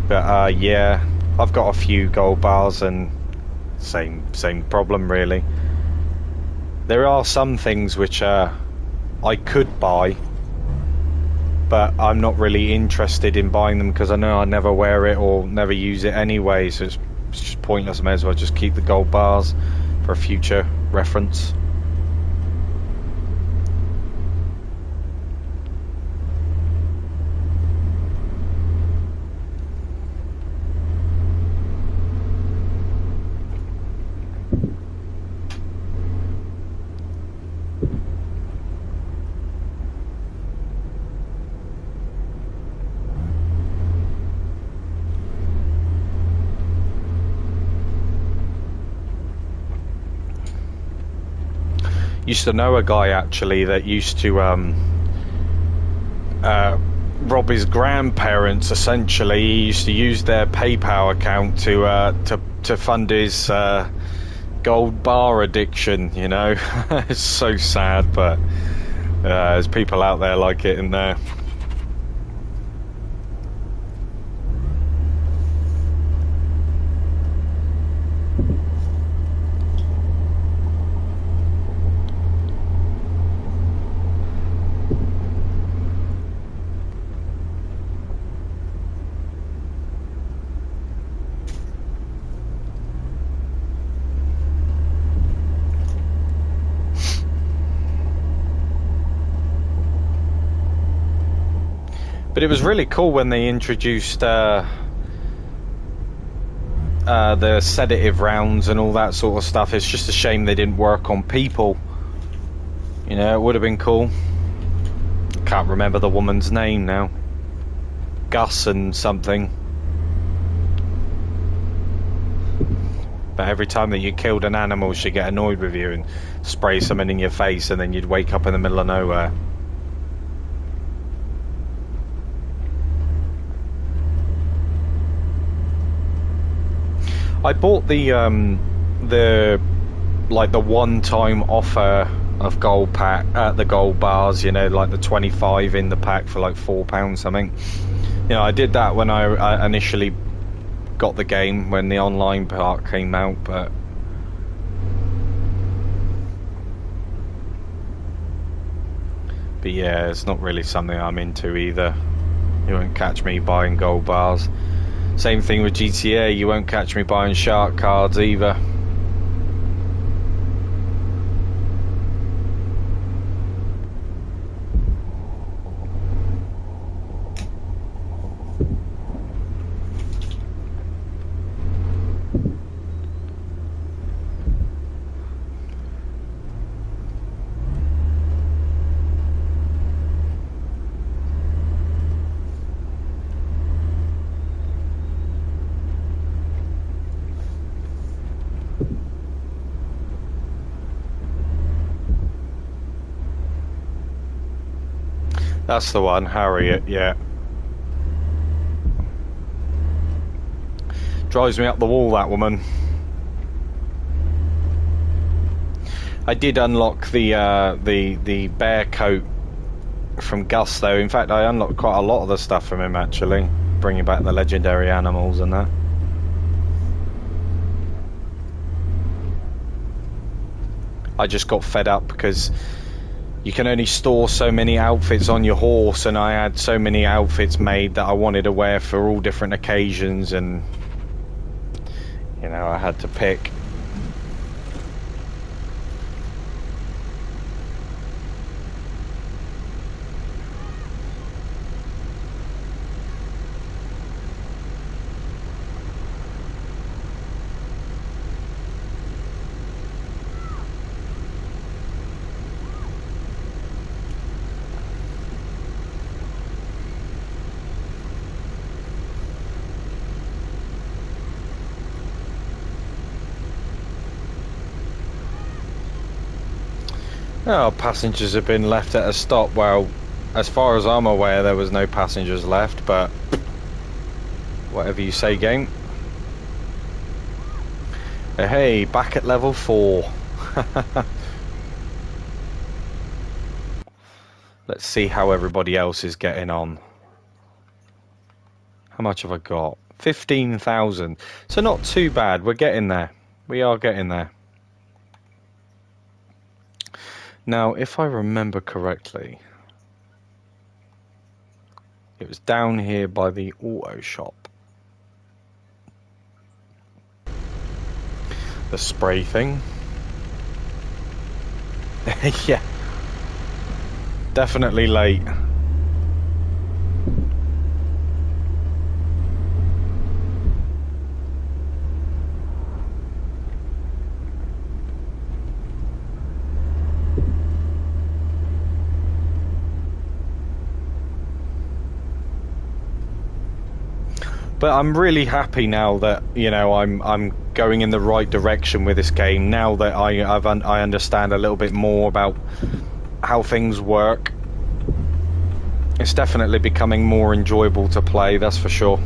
But yeah, I've got a few gold bars and same problem, really. There are some things which I could buy, but I'm not really interested in buying them because I know I never wear it or never use it anyway, so it's just pointless. I may as well just keep the gold bars for a future reference. Used to know a guy actually that used to rob his grandparents. Essentially, he used to use their PayPal account to fund his gold bar addiction. You know, it's so sad, but there's people out there like it in there. But it was really cool when they introduced the sedative rounds and all that sort of stuff. It's just a shame they didn't work on people. You know, it would have been cool. Can't remember the woman's name now. Gus and something. But every time that you killed an animal, she'd get annoyed with you and spray something in your face, and then you'd wake up in the middle of nowhere. I bought the one-time offer of gold pack the gold bars, you know, like the 25 in the pack for like £4 something. You know, I did that when I initially got the game, when the online part came out, but yeah, it's not really something I'm into either. You won't catch me buying gold bars. Same thing with GTA, you won't catch me buying shark cards either. That's the one, Harriet, yeah. Drives me up the wall, that woman. I did unlock the bear coat from Gus, though. In fact, I unlocked quite a lot of the stuff from him, actually. Bringing back the legendary animals and that. I just got fed up because you can only store so many outfits on your horse, and I had so many outfits made that I wanted to wear for all different occasions, and you know, I had to pick. Oh, passengers have been left at a stop. Well, as far as I'm aware, there was no passengers left, but whatever you say, game. Hey, back at level 4. Let's see how everybody else is getting on. How much have I got? 15,000. So not too bad. We're getting there. We are getting there. Now, if I remember correctly, it was down here by the auto shop. The spray thing. Yeah. Definitely late. But I'm really happy now that, you know, I'm going in the right direction with this game. Now that I understand a little bit more about how things work. It's definitely becoming more enjoyable to play, that's for sure.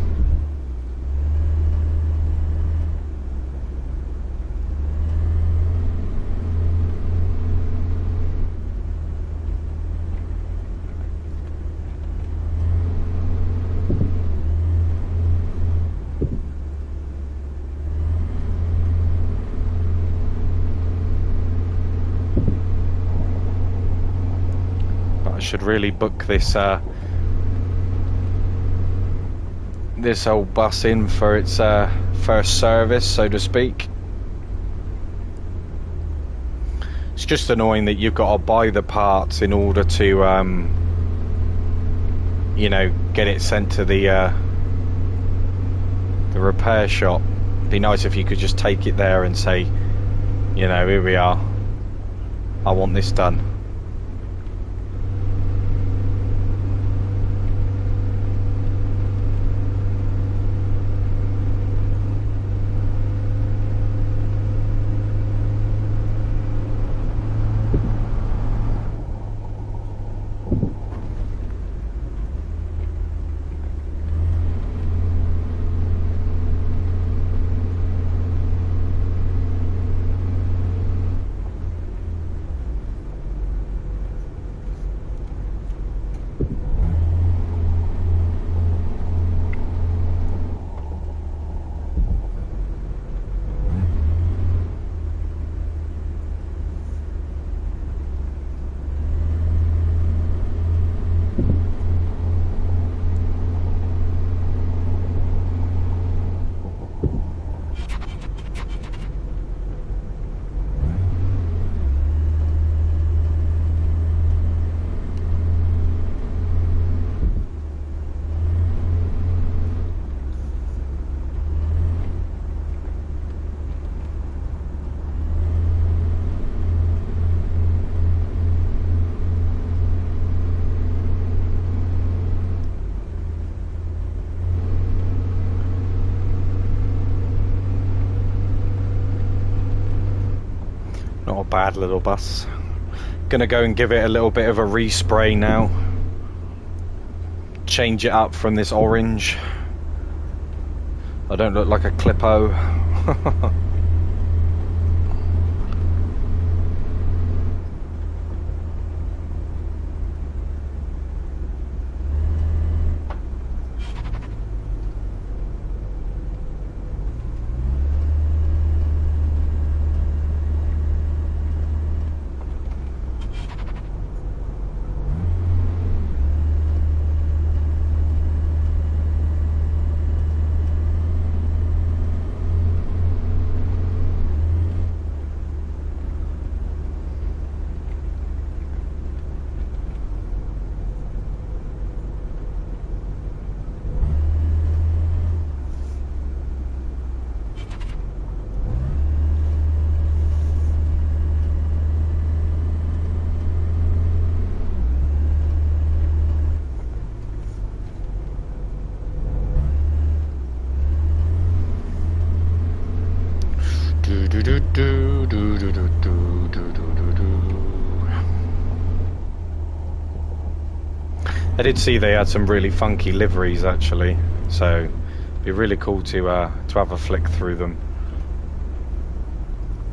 Should really book this this old bus in for its first service, so to speak. It's just annoying that you've got to buy the parts in order to you know, get it sent to the repair shop. It'd be nice if you could just take it there and say, you know, here we are, I want this done. Not a bad little bus. Gonna go and give it a little bit of a respray now. Change it up from this orange. I don't look like a Clippo. I did see they had some really funky liveries actually, so it'd be really cool to have a flick through them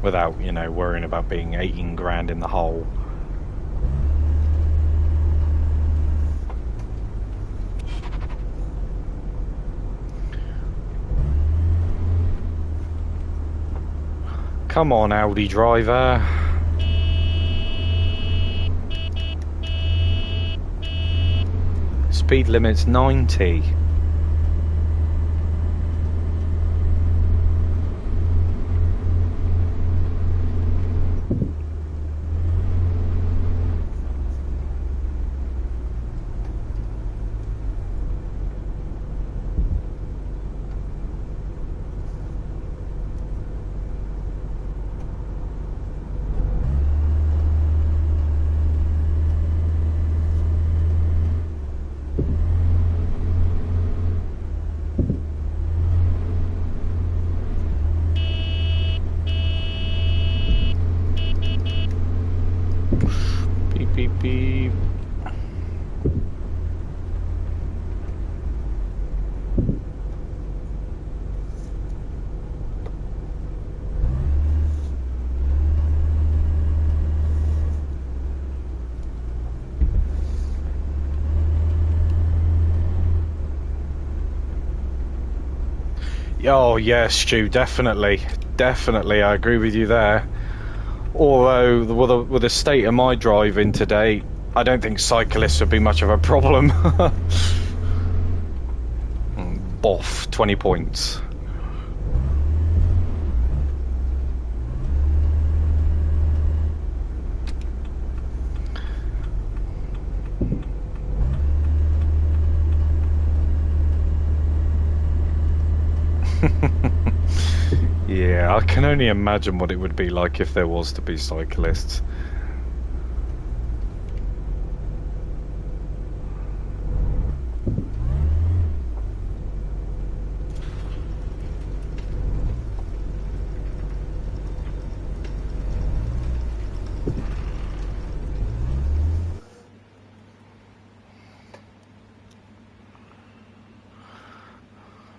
without, you know, worrying about being 18 grand in the hole. Come on, Audi driver. Speed limit's 90. Beep, beep, beep. Oh yes, Stu, definitely, definitely, I agree with you there. Although with the state of my driving today, I don't think cyclists would be much of a problem. Boff, 20 points. Yeah, I can only imagine what it would be like if there was to be cyclists.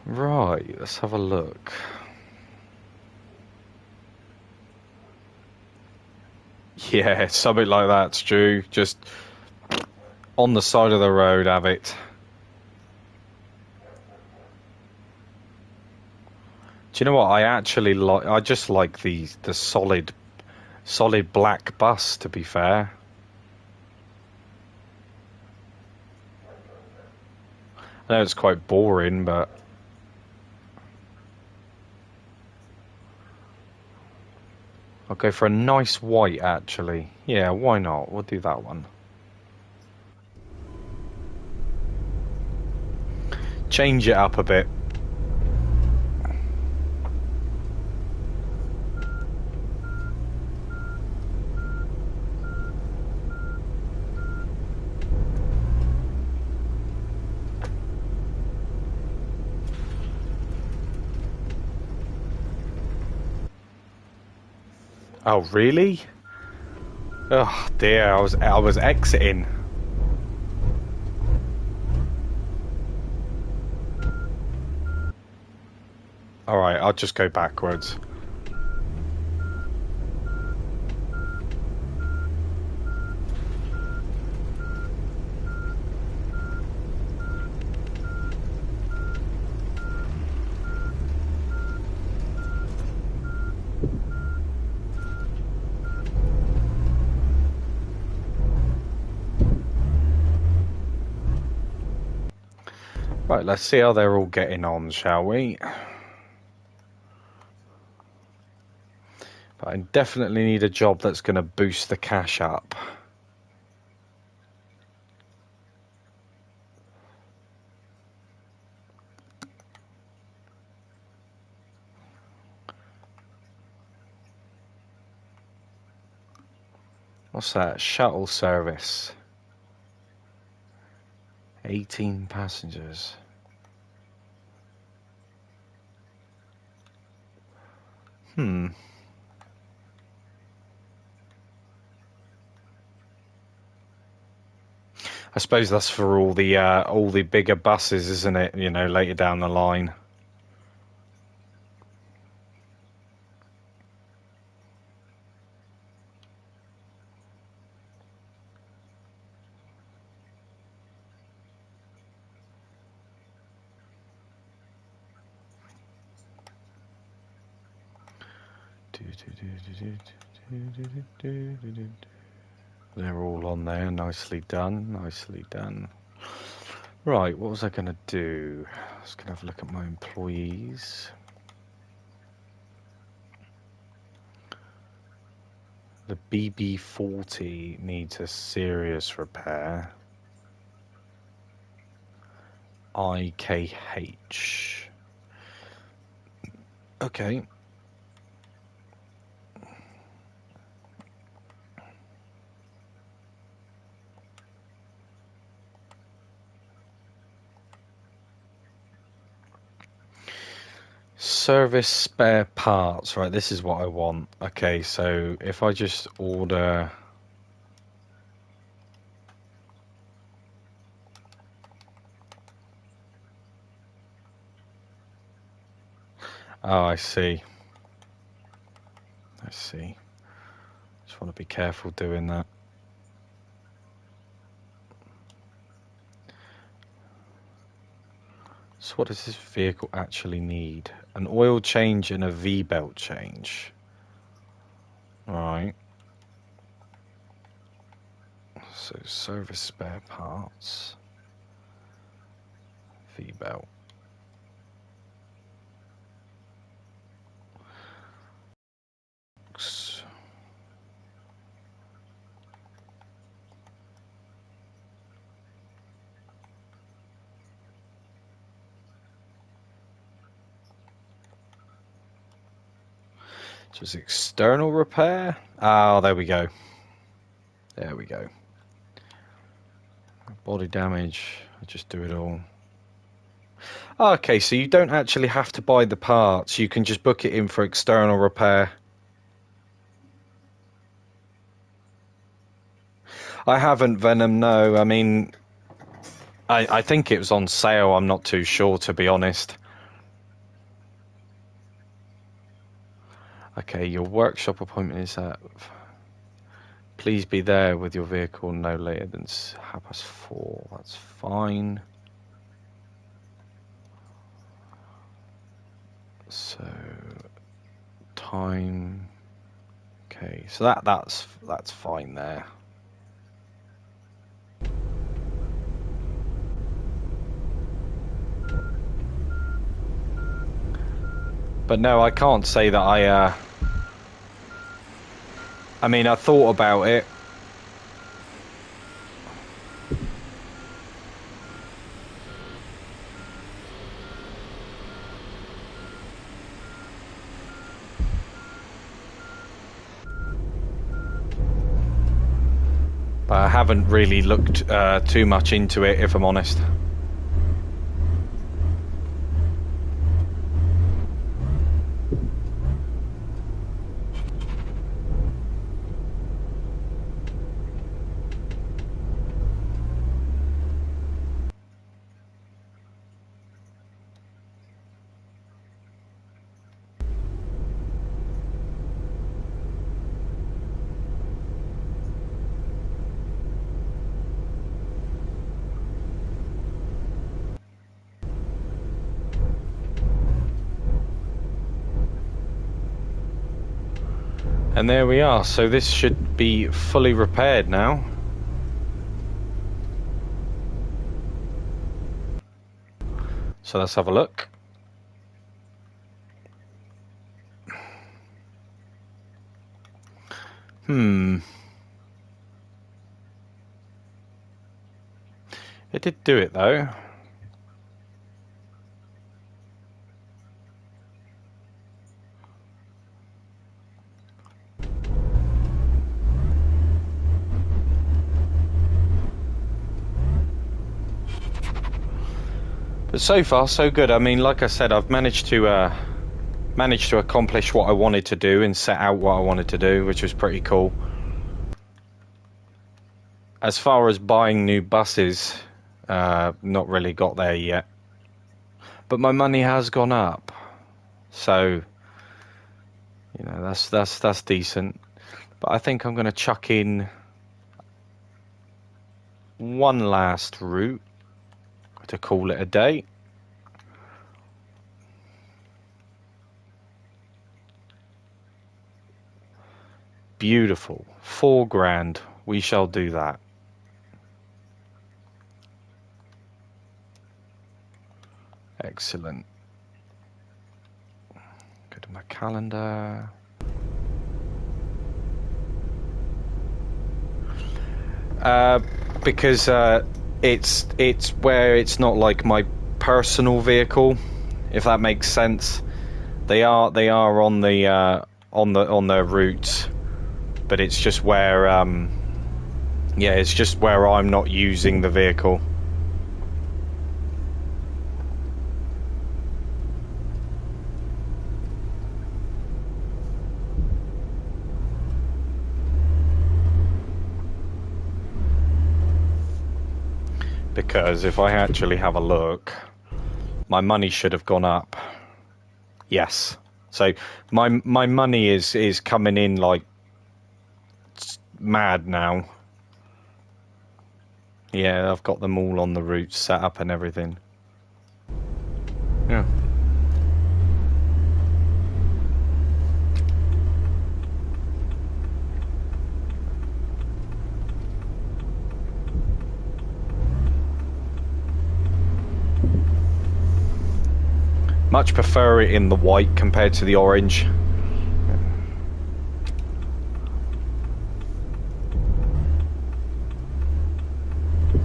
Right, let's have a look. Yeah, something like that, Stu. Just on the side of the road, have it. Do you know what? I actually like. I just like the solid black bus. To be fair, I know it's quite boring, but I'll go for a nice white. Actually, yeah, why not? We'll do that one. Change it up a bit. Oh, really? Oh dear, I was exiting. All right, I'll just go backwards. Right, let's see how they're all getting on, shall we? But I definitely need a job that's going to boost the cash up. What's that? Shuttle service. 18 passengers. I suppose that's for all the bigger buses, isn't it? You know, later down the line. They're all on there. Nicely done. Nicely done. Right, what was I going to do? I was going to have a look at my employees. The BB40 needs a serious repair. IKH. Okay. Service spare parts. Right, this is what I want. Okay, so if I just order... Oh, I see. I see. Just want to be careful doing that. So what does this vehicle actually need? An oil change and a V-belt change. Right. So service spare parts. V-belt. So it's external repair. Oh, there we go. There we go. Body damage. I'll just do it all. Okay, so you don't actually have to buy the parts. You can just book it in for external repair. I haven't, Venom, no. I mean, I think it was on sale. I'm not too sure, to be honest. Okay, your workshop appointment is at... Please be there with your vehicle no later than 4:30. That's fine. So, time... Okay, so that's fine there. But no, I can't say that I mean, I thought about it. But I haven't really looked too much into it, if I'm honest. And there we are. So this should be fully repaired now. So let's have a look. It did do it though. But so far, so good. I mean, like I said, I've managed to accomplish what I wanted to do and set out what I wanted to do, which was pretty cool. as far as buying new buses, not really got there yet. But my money has gone up, so you know that's decent. But I think I'm going to chuck in one last route to call it a day. Beautiful. 4 grand. We shall do that. Excellent. Go to my calendar. Because it's where it's not like my personal vehicle, if that makes sense. They are on the on their routes, but it's just where yeah, it's just where I'm not using the vehicle. Because if I actually have a look, my money should have gone up. Yes. So my money is coming in like mad now. Yeah, I've got them all on the routes set up and everything. Yeah. Much prefer it in the white compared to the orange.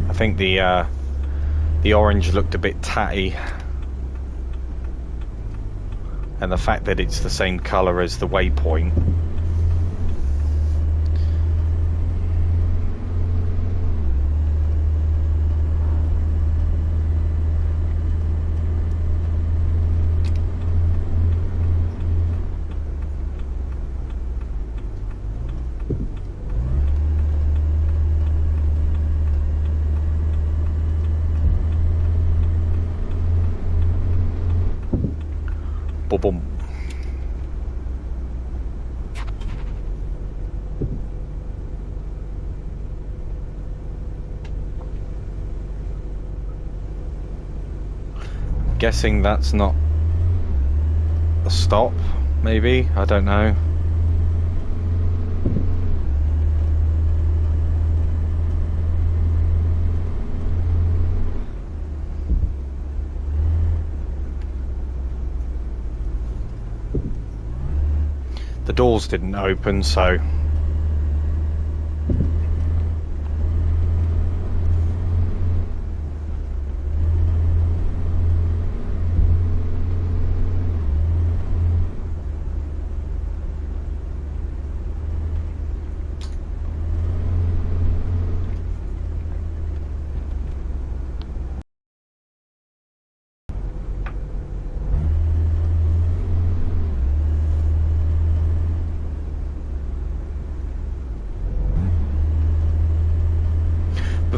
I think the orange looked a bit tatty, and the fact that it's the same colour as the waypoint. Boom. Guessing that's not a stop, maybe? I don't know. The doors didn't open, so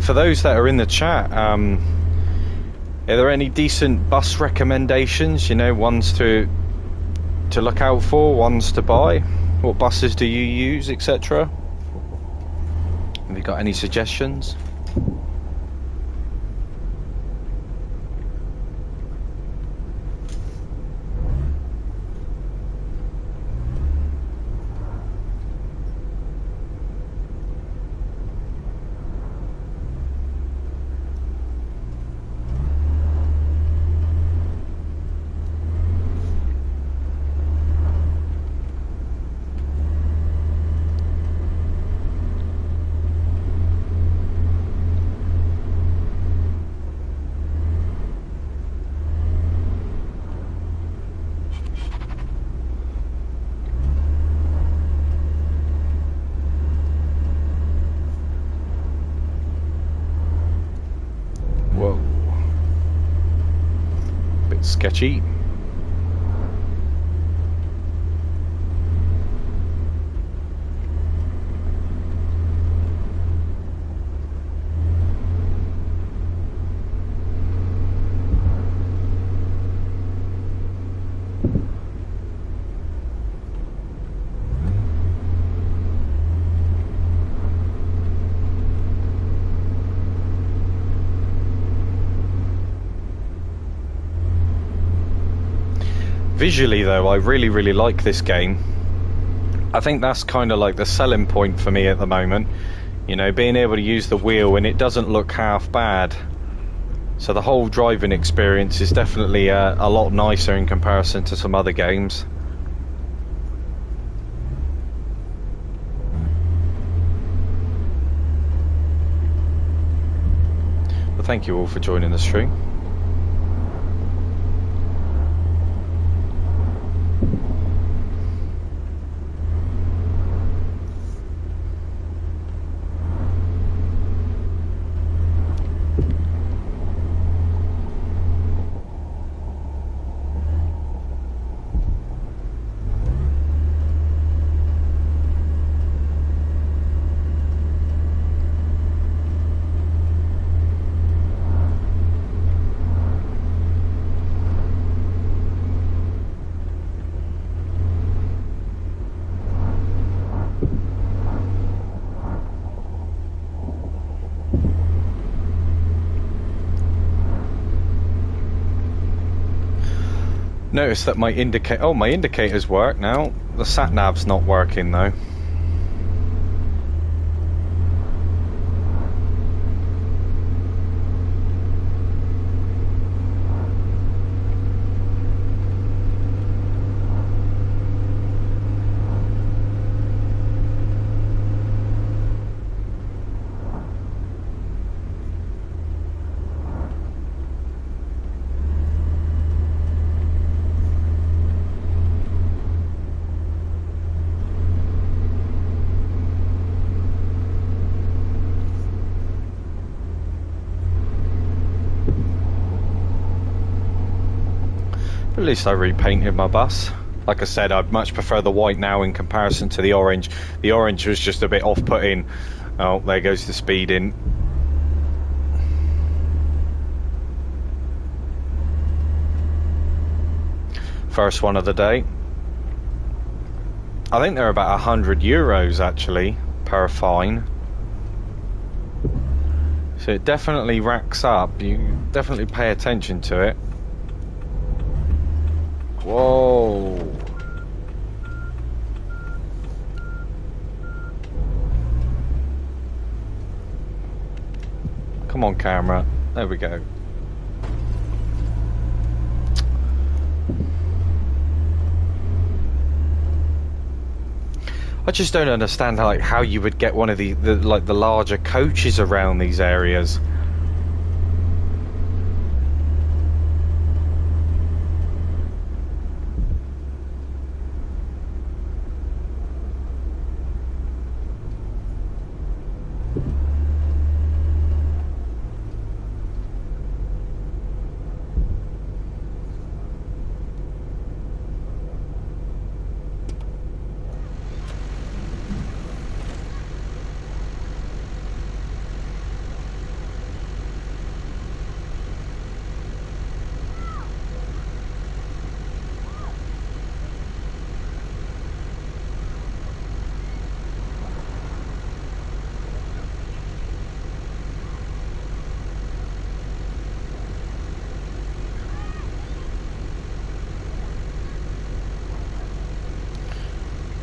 for those that are in the chat, are there any decent bus recommendations? You know, ones to look out for, ones to buy? What buses do you use, etc.? Have you got any suggestions? Whoa. Bit sketchy. Visually though, I really, really like this game. I think that's kind of like the selling point for me at the moment. You know, being able to use the wheel and it doesn't look half bad. So the whole driving experience is definitely a lot nicer in comparison to some other games. But thank you all for joining the stream. Notice that my indicators work now. The sat nav's not working though. At least I repainted my bus. Like I said, I'd much prefer the white now in comparison to the orange. The orange was just a bit off-putting. Oh, there goes the speeding. First one of the day. I think they're about €100 actually per fine. So it definitely racks up. You definitely pay attention to it. Whoa. Come on, camera. There we go. I just don't understand how you would get one of the larger coaches around these areas.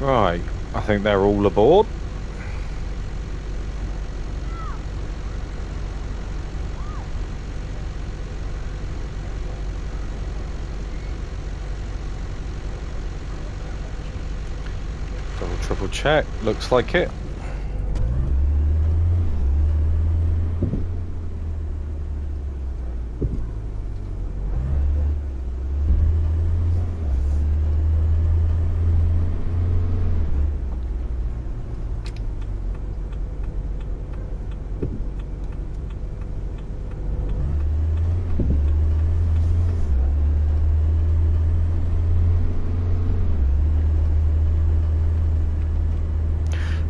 Right, I think they're all aboard. Triple check, looks like it.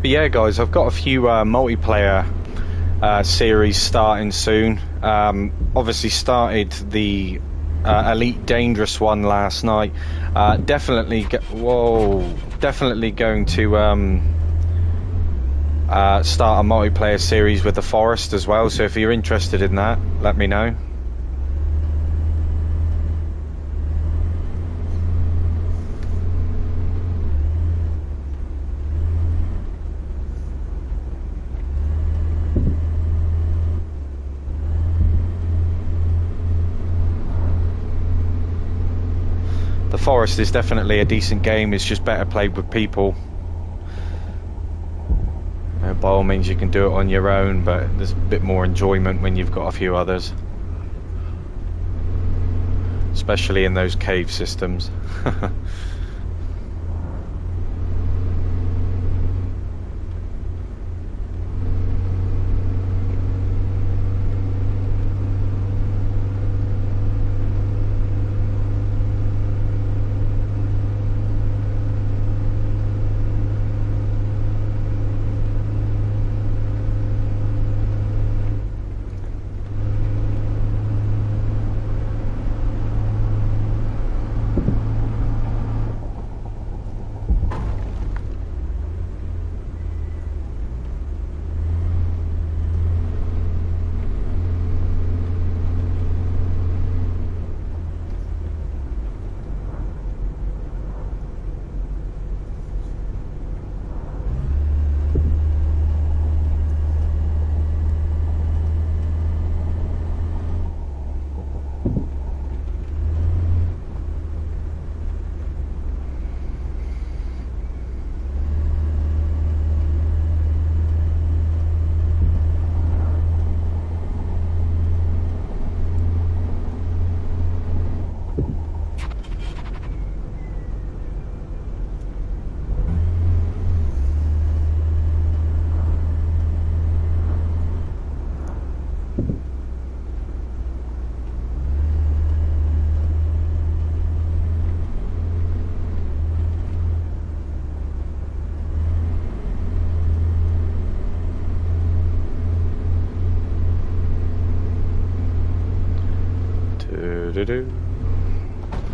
But yeah, guys, I've got a few multiplayer series starting soon. Obviously started the Elite Dangerous one last night. Definitely going to start a multiplayer series with the Forest as well. So if you're interested in that, let me know. Forest is definitely a decent game. It's just better played with people. By all means, you can do it on your own, but there's a bit more enjoyment when you've got a few others, especially in those cave systems.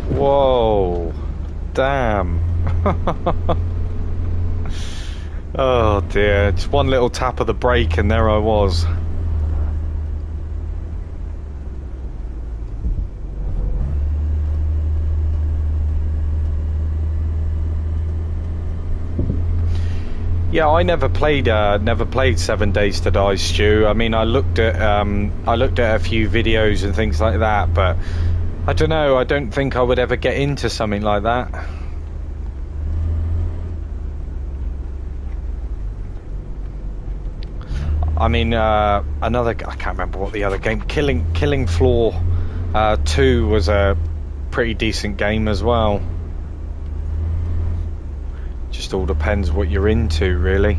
Whoa, damn. Oh dear, just one little tap of the brake and there I was. Yeah, I never played 7 Days to Die, Stu. I mean, I looked at a few videos and things like that, but I don't know. I don't think I would ever get into something like that. I mean, I can't remember what the other game. Killing Floor 2 was a pretty decent game as well. Just all depends what you're into, really.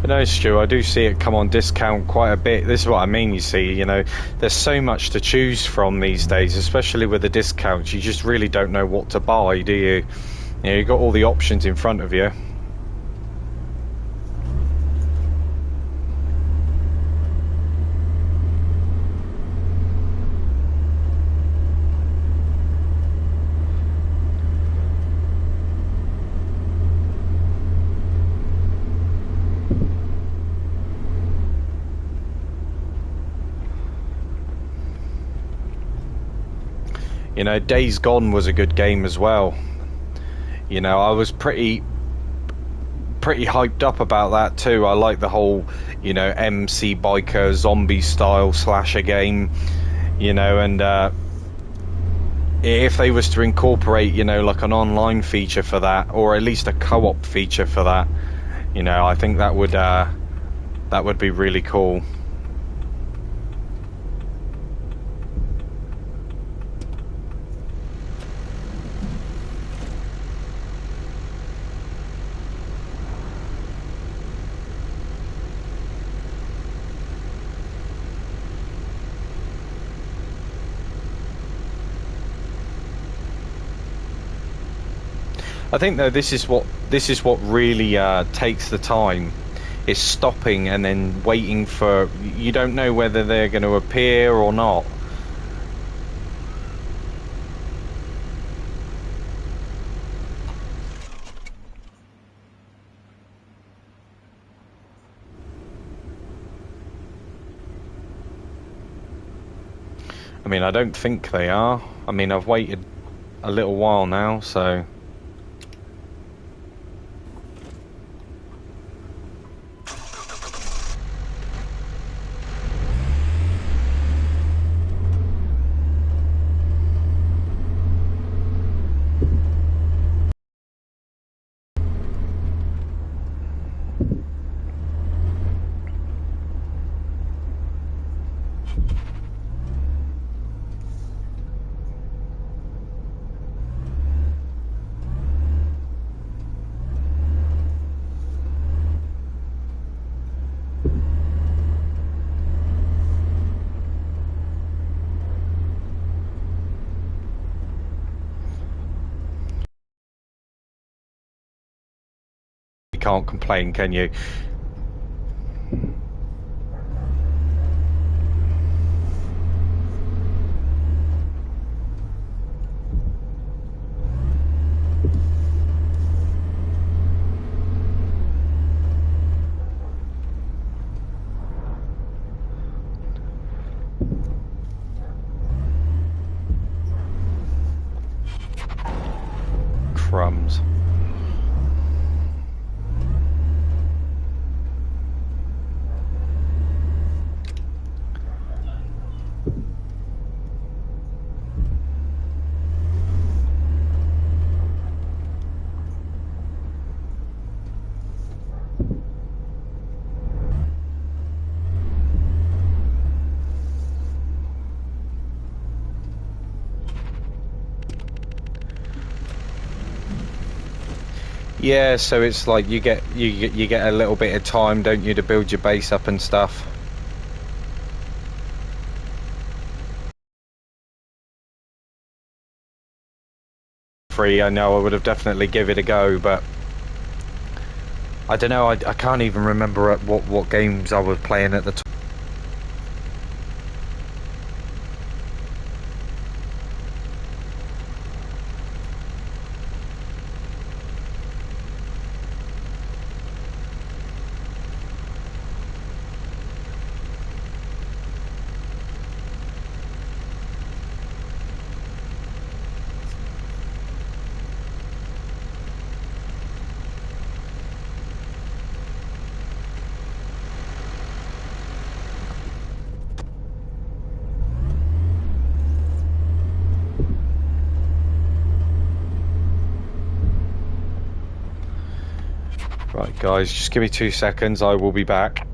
No, Stu, I do see it come on discount quite a bit. This is what I mean, you see, you know, there's so much to choose from these days, especially with the discounts. You just really don't know what to buy, do you? You know, you've got all the options in front of you. You know, Days Gone was a good game as well. You know, I was pretty hyped up about that too. I like the whole, you know, MC biker zombie style slasher game. You know, and if they was to incorporate, you know, like an online feature for that, or at least a co-op feature for that, you know, I think that would be really cool. I think though this is what really takes the time, is stopping and then waiting for. You don't know whether they're going to appear or not. I mean, I don't think they are. I mean, I've waited a little while now, so. You can't complain, can you? Crumbs. Yeah, so it's like you get a little bit of time, don't you, to build your base up and stuff. Free, I know I would have definitely give it a go, but I don't know. I can't even remember what games I was playing at the time. Right, guys, just give me 2 seconds. I will be back.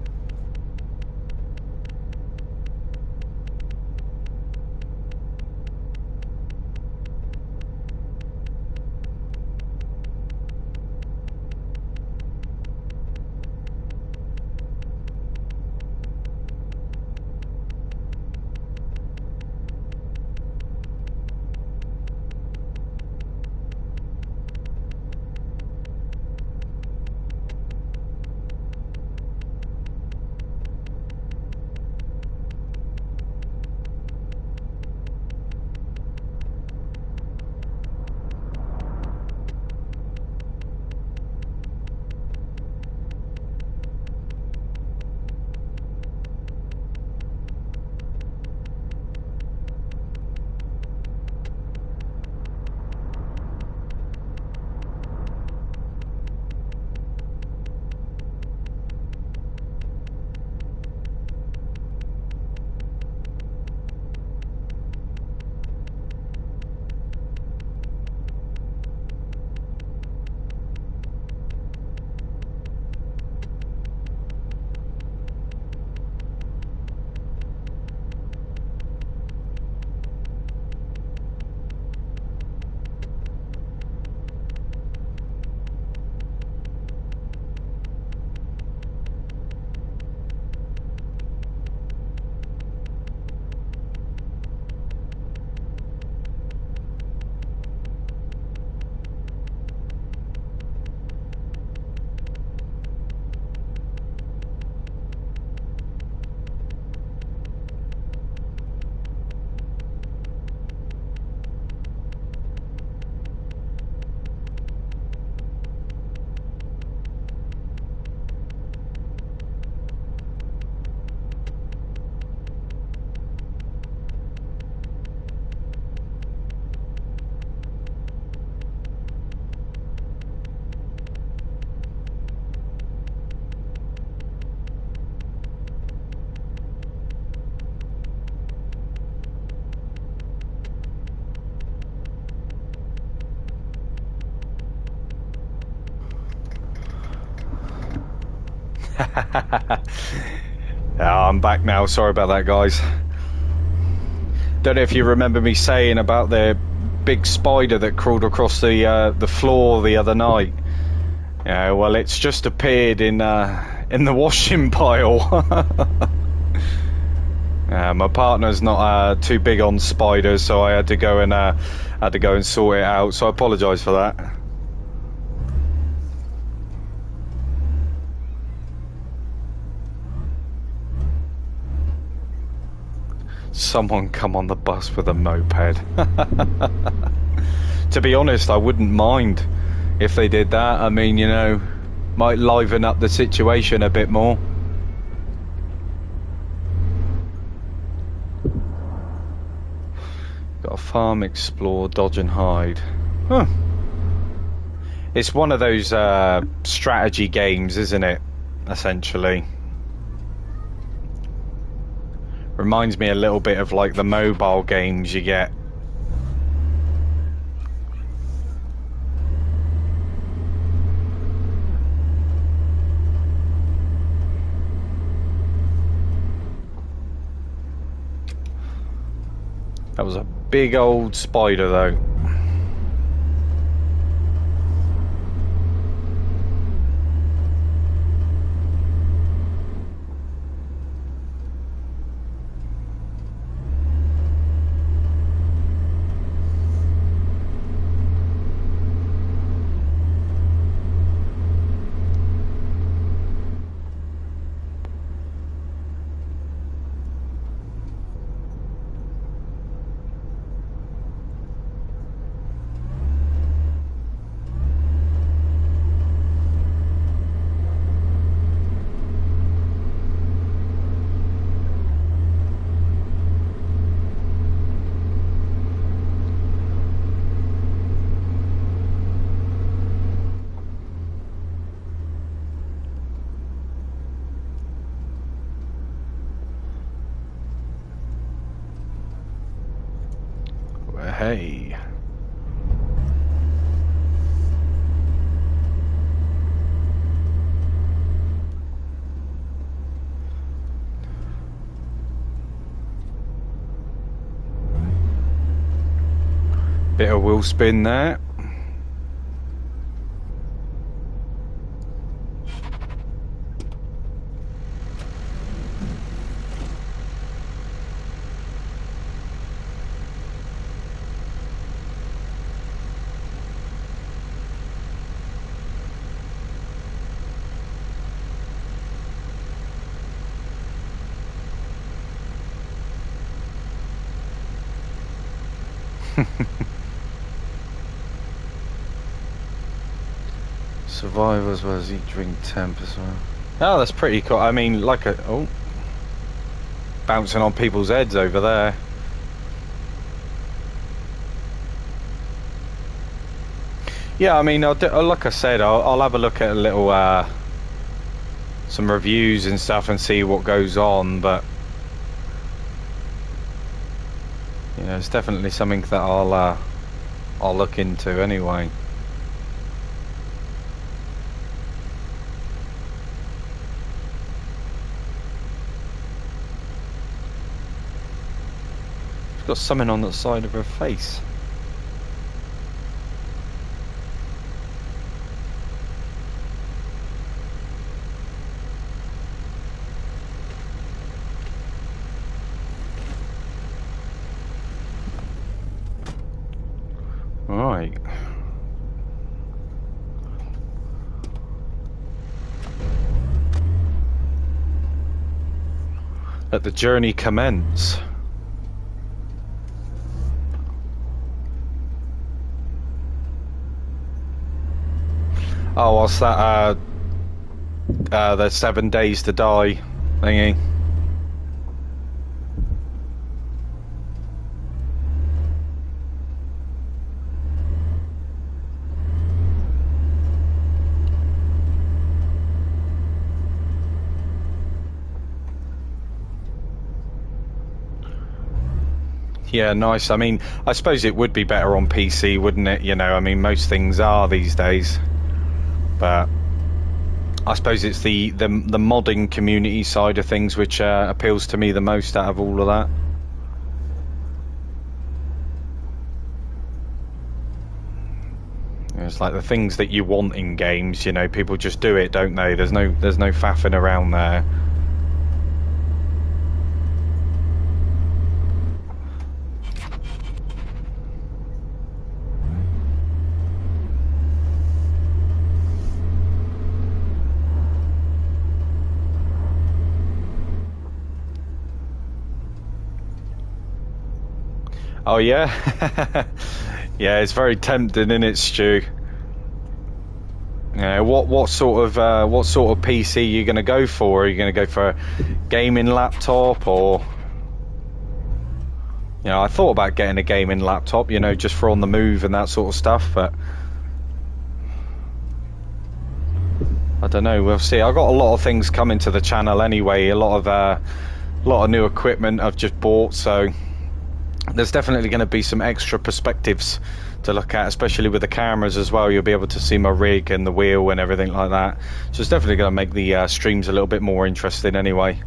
Yeah, I'm back now. Sorry about that, guys. Don't know if you remember me saying about the big spider that crawled across the floor the other night. Yeah, well, it's just appeared in the washing pile. My partner's not too big on spiders, so I had to go and sort it out. So I apologise for that. Someone come on the bus with a moped. To be honest, I wouldn't mind if they did that. I mean, you know, might liven up the situation a bit more. Got a farm, explore, dodge and hide. Huh. It's one of those strategy games, isn't it? Essentially. Reminds me a little bit of like the mobile games you get. That was a big old spider though. Hey. Bit of wheel spin there. Survivors, where's eat, drink, temp as well. Oh, that's pretty cool. I mean, like bouncing on people's heads over there. Yeah, I mean, like I said, I'll have a look at a little some reviews and stuff and see what goes on, but you know, it's definitely something that I'll look into anyway. She's got something on the side of her face. Right. Let the journey commence. Oh, what's that? The 7 days to die thingy. Yeah, nice. I mean, I suppose it would be better on PC, wouldn't it? You know, I mean, most things are these days. But I suppose it's the modding community side of things which appeals to me the most out of all of that. It's like the things that you want in games, you know, people just do it, don't they? There's no faffing around there. Oh yeah? Yeah, it's very tempting, isn't it, Stu? Yeah, what sort of PC are you going to go for? Are you going to go for a gaming laptop, or you know, I thought about getting a gaming laptop, you know, just for on the move and that sort of stuff, but I don't know, we'll see. I've got a lot of things coming to the channel anyway, a lot of new equipment I've just bought, so there's definitely going to be some extra perspectives to look at, especially with the cameras as well. You'll be able to see my rig and the wheel and everything like that, so it's definitely going to make the streams a little bit more interesting anyway.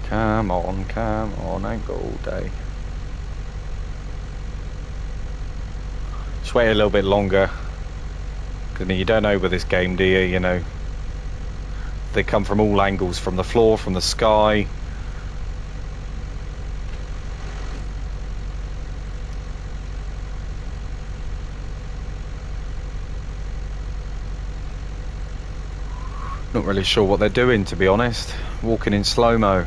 Come on, Angle Day. Just wait a little bit longer, because you don't know with this game, do you? You know, they come from all angles, from the floor, from the sky. Not really sure what they're doing, to be honest. Walking in slow-mo.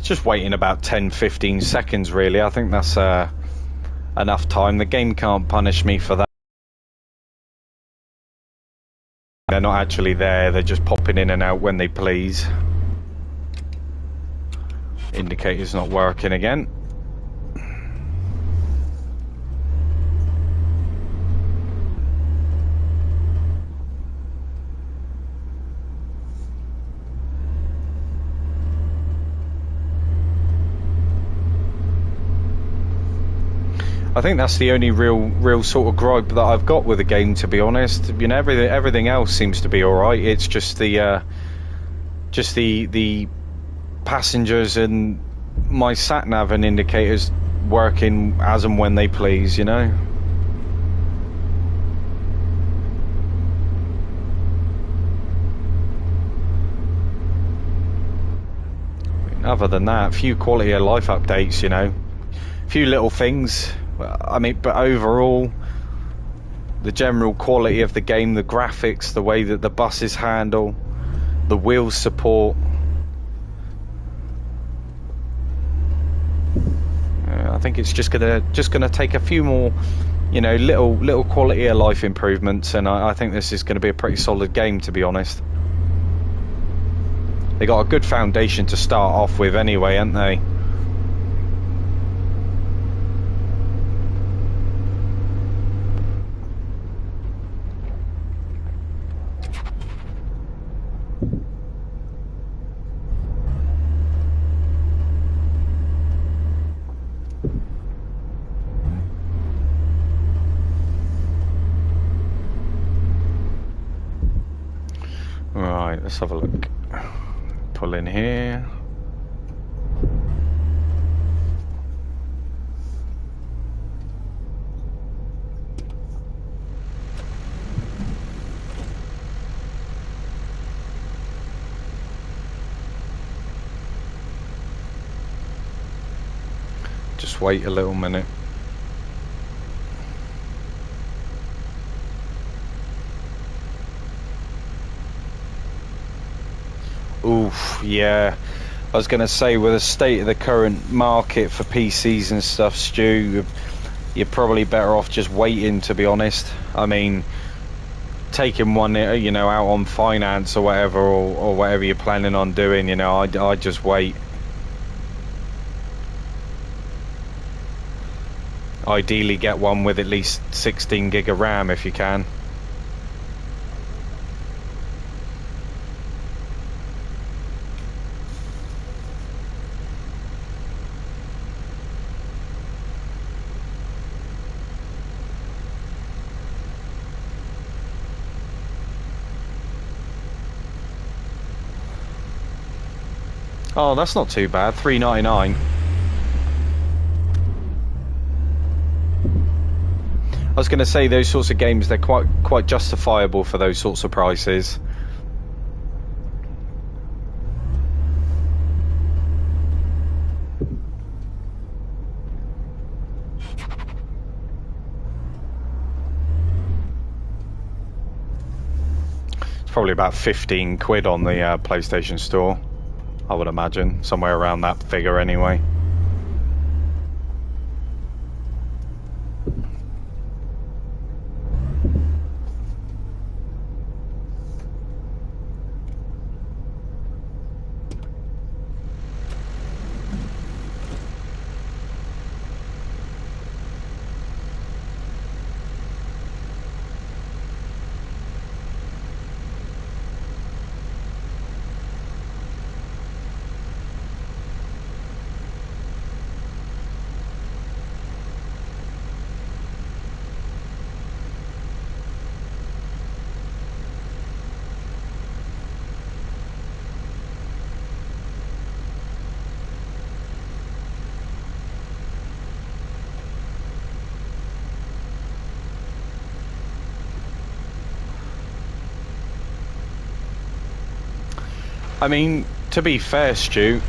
Just waiting about 10-15 seconds really. I think that's enough time. The game can't punish me for that. They're not actually there, they're just popping in and out when they please. Indicator's not working again. I think that's the only real sort of gripe that I've got with the game, to be honest. You know, everything else seems to be all right. It's just the passengers and my sat nav and indicators working as and when they please. You know. Other than that, a few quality of life updates. You know, a few little things. I mean, but overall, the general quality of the game, the graphics, the way that the buses handle, the wheel support. I think it's just gonna take a few more, you know, little quality of life improvements, and I think this is going to be a pretty solid game, to be honest. They got a good foundation to start off with anyway, haven't they? Right, let's have a look. Pull in here. Just wait a little minute. Oof, yeah. I was going to say, with the state of the current market for PCs and stuff, Stu, you're probably better off just waiting, to be honest. I mean, taking one, you know, out on finance or whatever, or whatever you're planning on doing, you know, I'd just wait. Ideally get one with at least 16 gig of RAM if you can. Oh, that's not too bad. $3.99. I was going to say those sorts of games, they're quite justifiable for those sorts of prices. It's probably about 15 quid on the PlayStation Store, I would imagine, somewhere around that figure anyway. I mean, to be fair, Stu,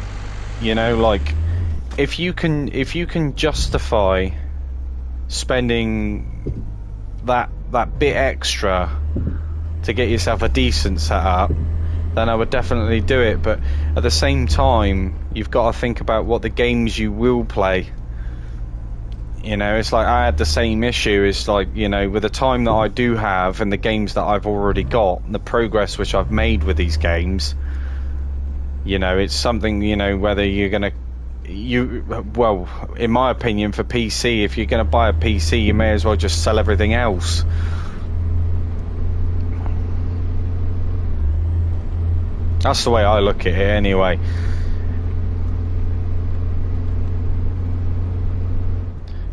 you know, like, if you can justify spending that bit extra to get yourself a decent setup, then I would definitely do it. But at the same time, you've got to think about what the games you will play. You know, it's like I had the same issue. It's like, you know, with the time that I do have and the games that I've already got and the progress which I've made with these games, you know, it's something, you know, whether you're going to, well, in my opinion, for PC, if you're going to buy a PC, you may as well just sell everything else. That's the way I look at it anyway.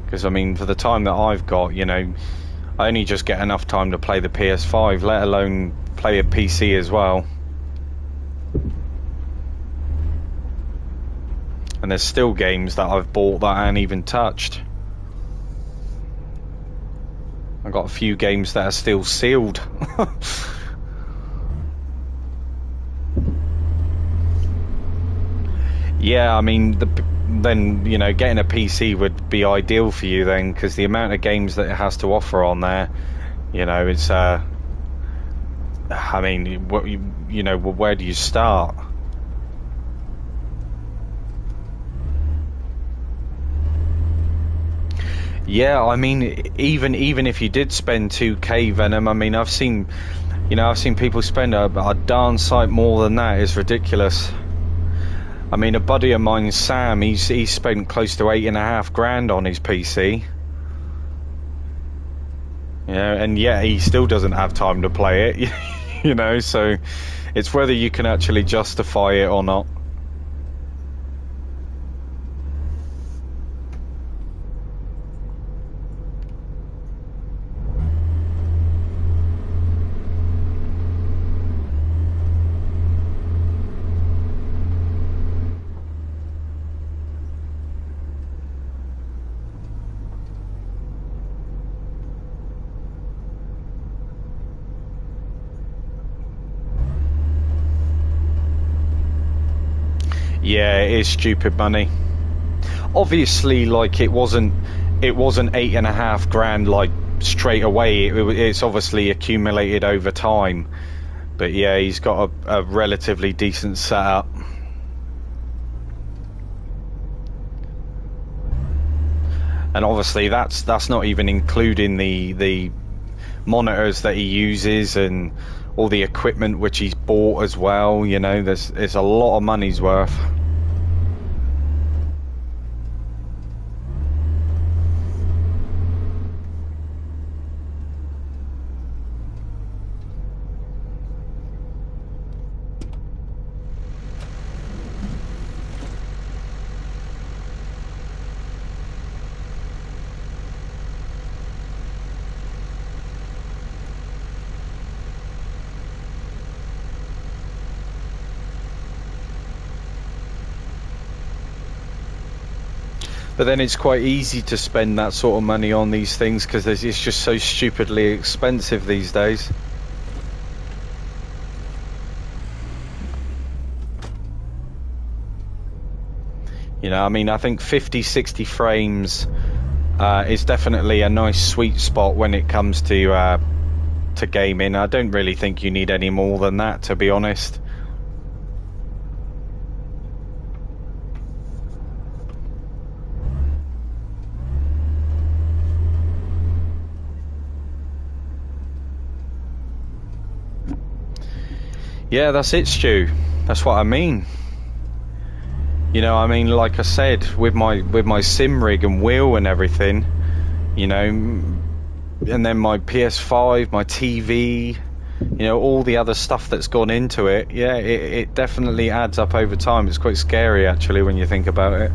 Because, I mean, for the time that I've got, you know, I only just get enough time to play the PS5, let alone play a PC as well. And there's still games that I've bought that I ain't even touched. I've got a few games that are still sealed. Yeah, I mean, then, you know, getting a PC would be ideal for you then, because the amount of games that it has to offer on there, you know, it's, I mean, what, you know, where do you start? Yeah, I mean, even if you did spend 2K, Venom, I mean, I've seen people spend a darn sight more than that. It's ridiculous. I mean, a buddy of mine, Sam, he's spent close to $8,500 on his PC. You know, and yet he still doesn't have time to play it. You know, so it's whether you can actually justify it or not. Yeah, it is stupid money. Obviously, like, it wasn't $8,500 like straight away. It's obviously accumulated over time. But yeah, he's got a relatively decent setup. And obviously that's not even including the monitors that he uses and all the equipment which he's bought as well. You know, there's a lot of money's worth. But then it's quite easy to spend that sort of money on these things because it's just so stupidly expensive these days. You know, I mean, I think 50, 60 frames is definitely a nice sweet spot when it comes to gaming. I don't really think you need any more than that, to be honest. Yeah, that's it, Stu. That's what I mean. You know, I mean, like I said, with my sim rig and wheel and everything, you know, and then my PS5, my TV, you know, all the other stuff that's gone into it. Yeah, it definitely adds up over time. It's quite scary, actually, when you think about it.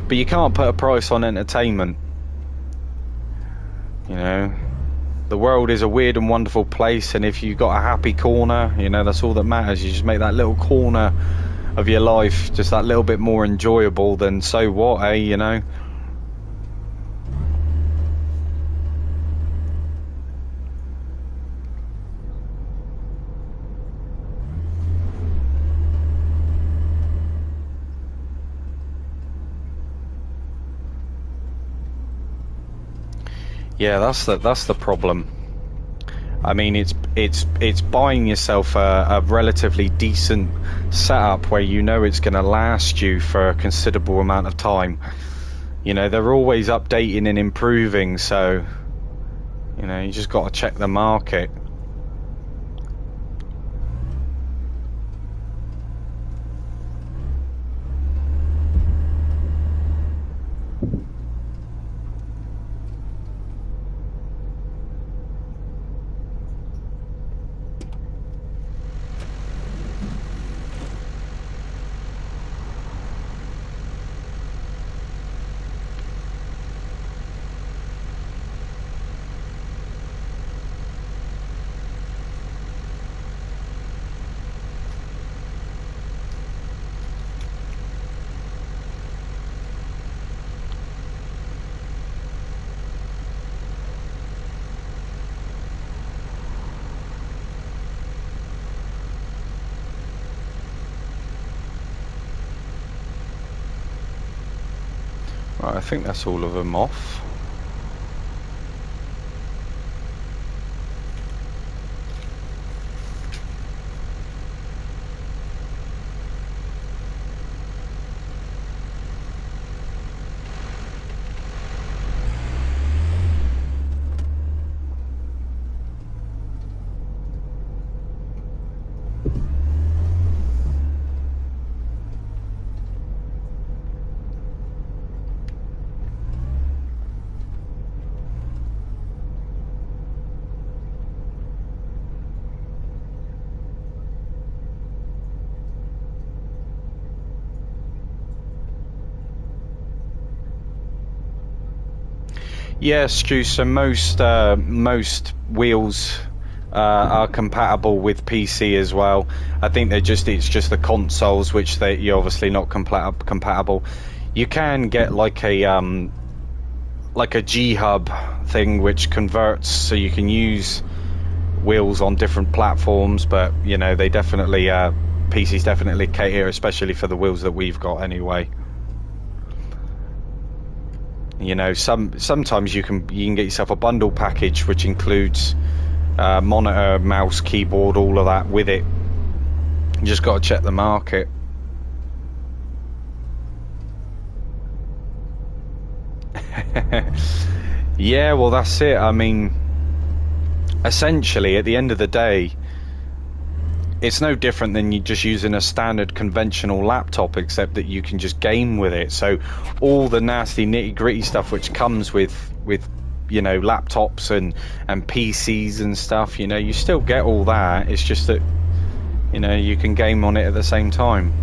But you can't put a price on entertainment. You know, the world is a weird and wonderful place, and if you've got a happy corner, you know, that's all that matters. You just make that little corner of your life just that little bit more enjoyable, then so what, eh, you know? Yeah, that's the problem. I mean, it's buying yourself a relatively decent setup where you know it's going to last you for a considerable amount of time. You know, they're always updating and improving, so you know, you just got to check the market. Right, I think that's all of them off. Yeah, Stu, so most wheels are compatible with PC as well. I think it's just the consoles which you're obviously not compatible. You can get like a G-Hub thing which converts so you can use wheels on different platforms, but you know, they definitely PCs definitely cater especially for the wheels that we've got anyway. You know, sometimes you can get yourself a bundle package which includes monitor, mouse, keyboard, all of that with it. You just got to check the market. Yeah, well, that's it. I mean, essentially, at the end of the day, it's no different than you just using a standard conventional laptop, except that you can just game with it. So all the nasty nitty gritty stuff which comes with laptops and PCs and stuff, you still get all that. It's just that you can game on it at the same time.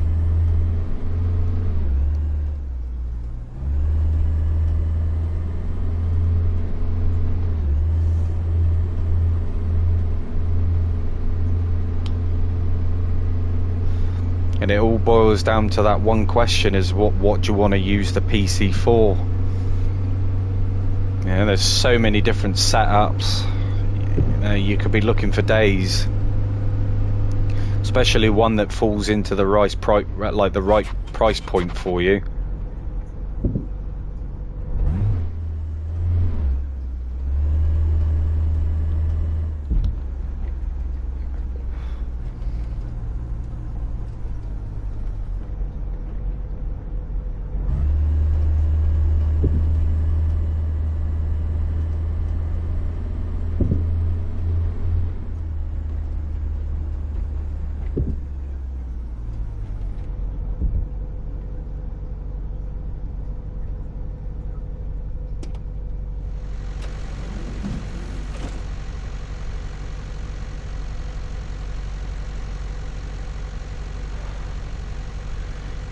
And it all boils down to that one question: is what do you want to use the PC for? There's so many different setups. You could be looking for days, especially one that falls into the right price point for you.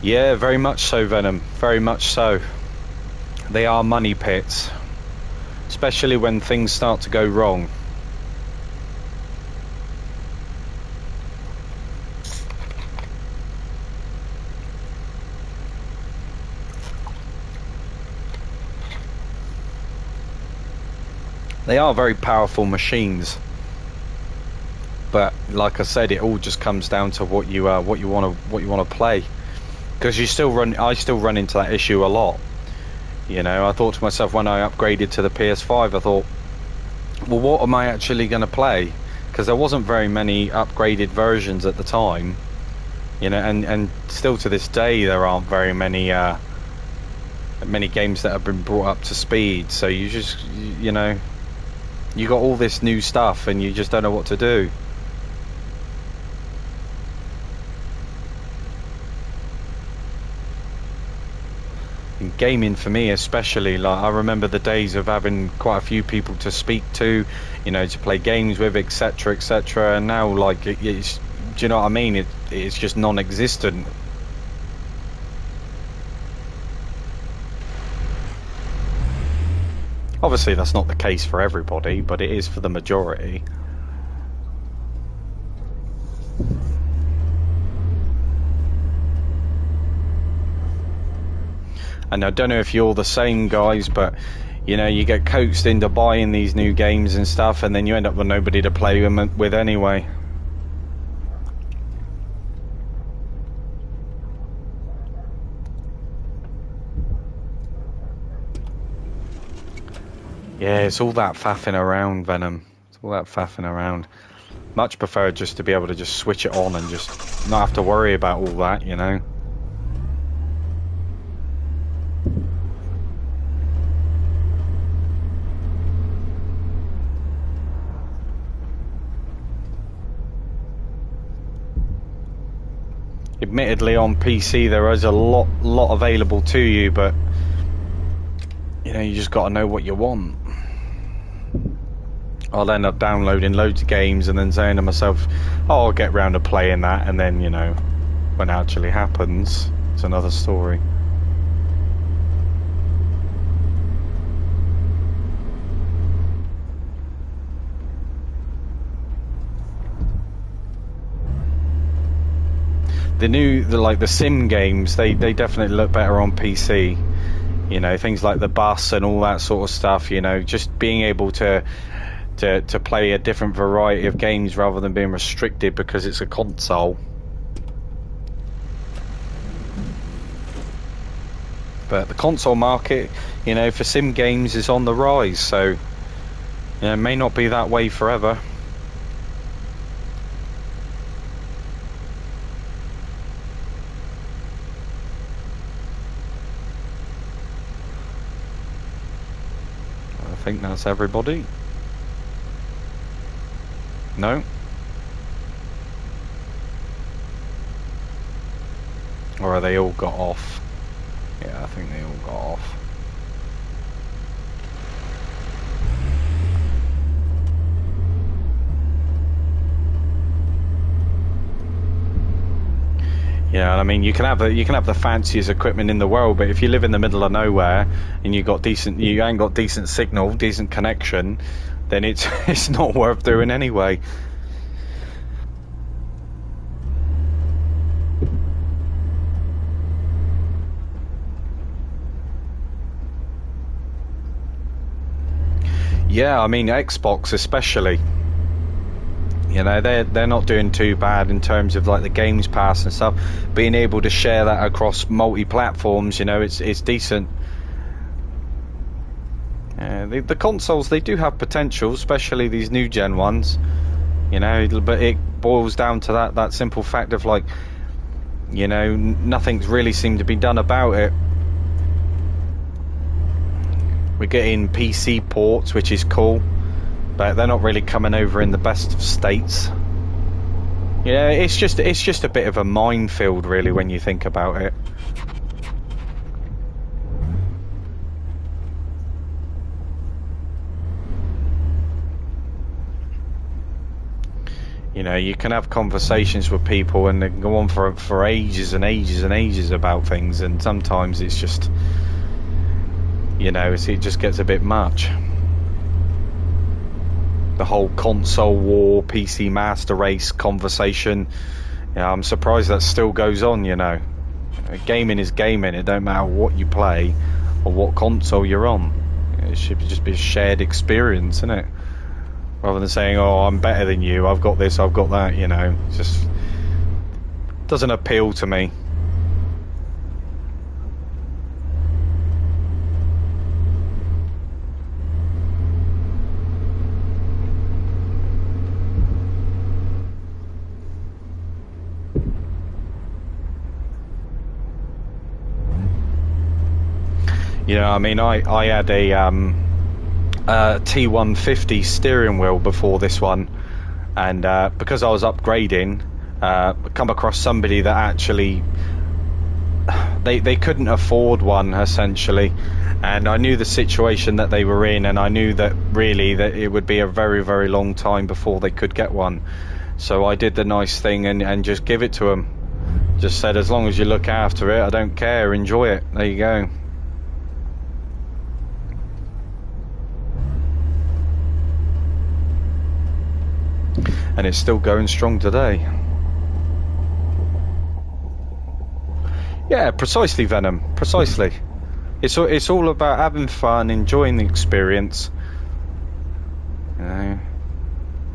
Yeah, very much so, Venom. Very much so. They are money pits, especially when things start to go wrong. They are very powerful machines, but like I said, it all just comes down to what you want to play. Because I still run into that issue a lot. I thought to myself when I upgraded to the PS5, I thought, well, what am I actually going to play? Because there wasn't very many upgraded versions at the time. And still to this day there aren't very many games that have been brought up to speed. So you just you got all this new stuff and you just don't know what to do. In gaming, for me especially, like, I remember the days of having quite a few people to speak to, to play games with, etc., etc. And now, like, it's, do you know what I mean? It's just non-existent. Obviously, that's not the case for everybody, but it is for the majority. And I don't know if you're the same, guys, but you get coaxed into buying these new games and stuff, and then you end up with nobody to play them with anyway. Yeah, it's all that faffing around, Venom. It's all that faffing around. Much prefer just to be able to just switch it on and just not have to worry about all that, Admittedly, on PC there is a lot available to you, but you just got to know what you want. I'll end up downloading loads of games and then saying to myself, oh, I'll get round to playing that, and then when it actually happens, it's another story. The sim games, they definitely look better on PC. Things like the bus and all that sort of stuff. Just being able to play a different variety of games rather than being restricted because it's a console. But the console market, for sim games is on the rise, so it may not be that way forever. think that's everybody. No? Or are they all got off? Yeah, I think they all got off. Yeah, I mean, you can have the fanciest equipment in the world, but if you live in the middle of nowhere and you ain't got decent signal, decent connection, then it's not worth doing anyway. Yeah, I mean, Xbox especially. You know, they're not doing too bad in terms of like the Games Pass and stuff. Being able to share that across multi-platforms, you know, it's decent. The consoles, they do have potential, especially these new gen ones. You know, but it boils down to that simple fact of like, you know, nothing's really seemed to be done about it. We're getting PC ports, which is cool, but they're not really coming over in the best of states. Yeah, it's just a bit of a minefield, really, when you think about it. You know, you can have conversations with people and they can go on for ages and ages and ages about things, and sometimes it's just, you know, it just gets a bit much. The whole console war, PC master race conversation, you know, I'm surprised that still goes on, you know. Gaming is gaming, it don't matter what you play or what console you're on. It should just be a shared experience, isn't it? Rather than saying, oh, I'm better than you, I've got this, I've got that, you know. It just doesn't appeal to me. You know, I mean, I had a T150 steering wheel before this one, and because I was upgrading, come across somebody that actually they couldn't afford one, essentially, and I knew the situation that they were in, and I knew that really that it would be a very, very long time before they could get one. So I did the nice thing and just give it to them. Just said, as long as you look after it, I don't care, enjoy it. There you go. And it's still going strong today. Yeah, precisely, Venom. Precisely. It's all about having fun, enjoying the experience. You know,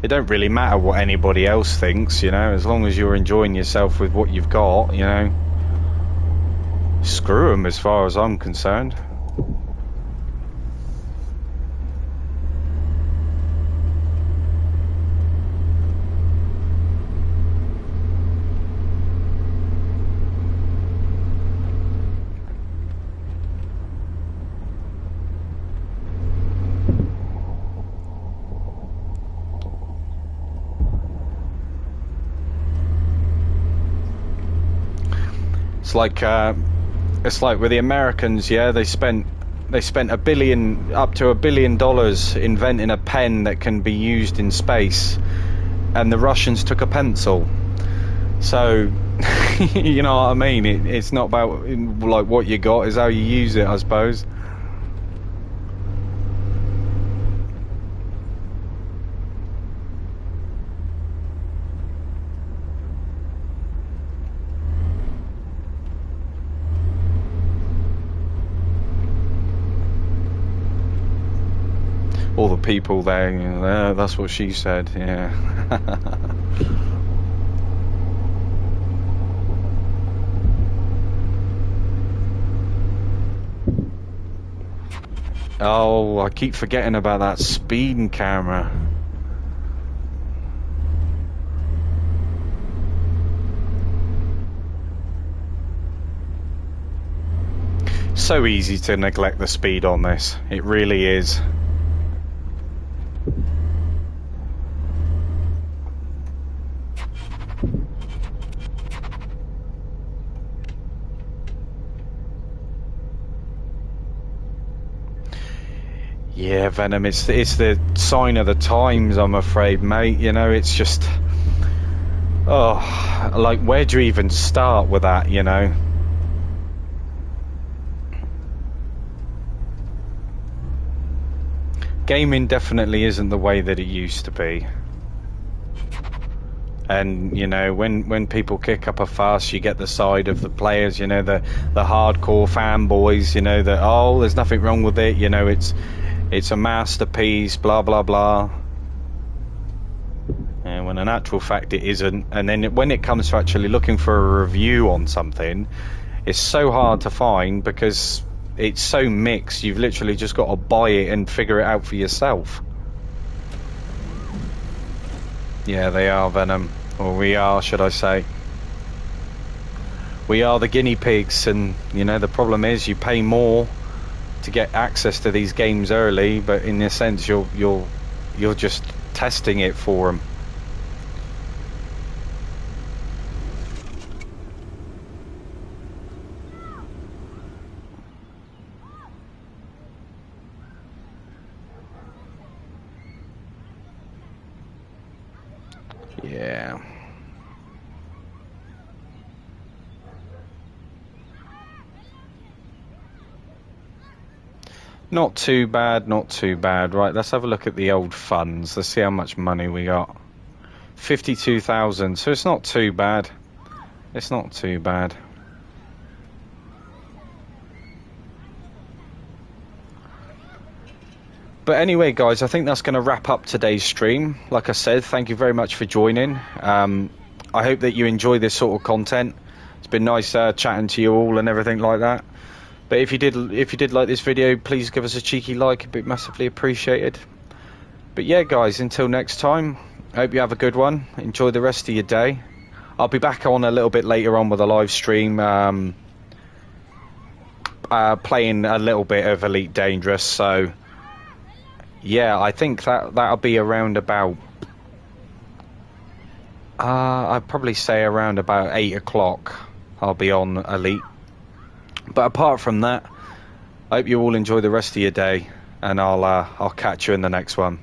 it don't really matter what anybody else thinks. You know, as long as you're enjoying yourself with what you've got. You know, screw them as far as I'm concerned. It's like with the Americans, yeah, they spent up to $1 billion inventing a pen that can be used in space, and the Russians took a pencil. So you know what I mean, it's not about like what you got, it's how you use it, I suppose. All the people there, you know, that's what she said, yeah. Oh, I keep forgetting about that speeding camera. So easy to neglect the speed on this, it really is. Yeah, Venom, it's the sign of the times, I'm afraid, mate. You know, it's just, oh, like, where do you even start with that, you know? Gaming definitely isn't the way that it used to be. And, you know, when people kick up a fuss, you get the side of the players, you know, the hardcore fanboys, you know, that, oh, there's nothing wrong with it, you know, it's a masterpiece, blah, blah, blah. And when in actual fact it isn't. And then when it comes to actually looking for a review on something, it's so hard to find because it's so mixed. You've literally just got to buy it and figure it out for yourself. Yeah, they are, Venom. Or we are, should I say. We are the guinea pigs, and, you know, the problem is you pay more to get access to these games early, but in a sense you're just testing it for them. Yeah. Not too bad, not too bad. Right, let's have a look at the old funds. Let's see how much money we got. 52,000, so it's not too bad. It's not too bad. But anyway, guys, I think that's going to wrap up today's stream. Like I said, thank you very much for joining. I hope that you enjoy this sort of content. It's been nice chatting to you all and everything like that. But if you did like this video, please give us a cheeky like. It'd be massively appreciated. But yeah, guys, until next time, I hope you have a good one. Enjoy the rest of your day. I'll be back on a little bit later on with a live stream, playing a little bit of Elite Dangerous. So yeah, I think that'll be around about, I'd probably say around about 8 o'clock I'll be on Elite. But apart from that, I hope you all enjoy the rest of your day, and I'll catch you in the next one.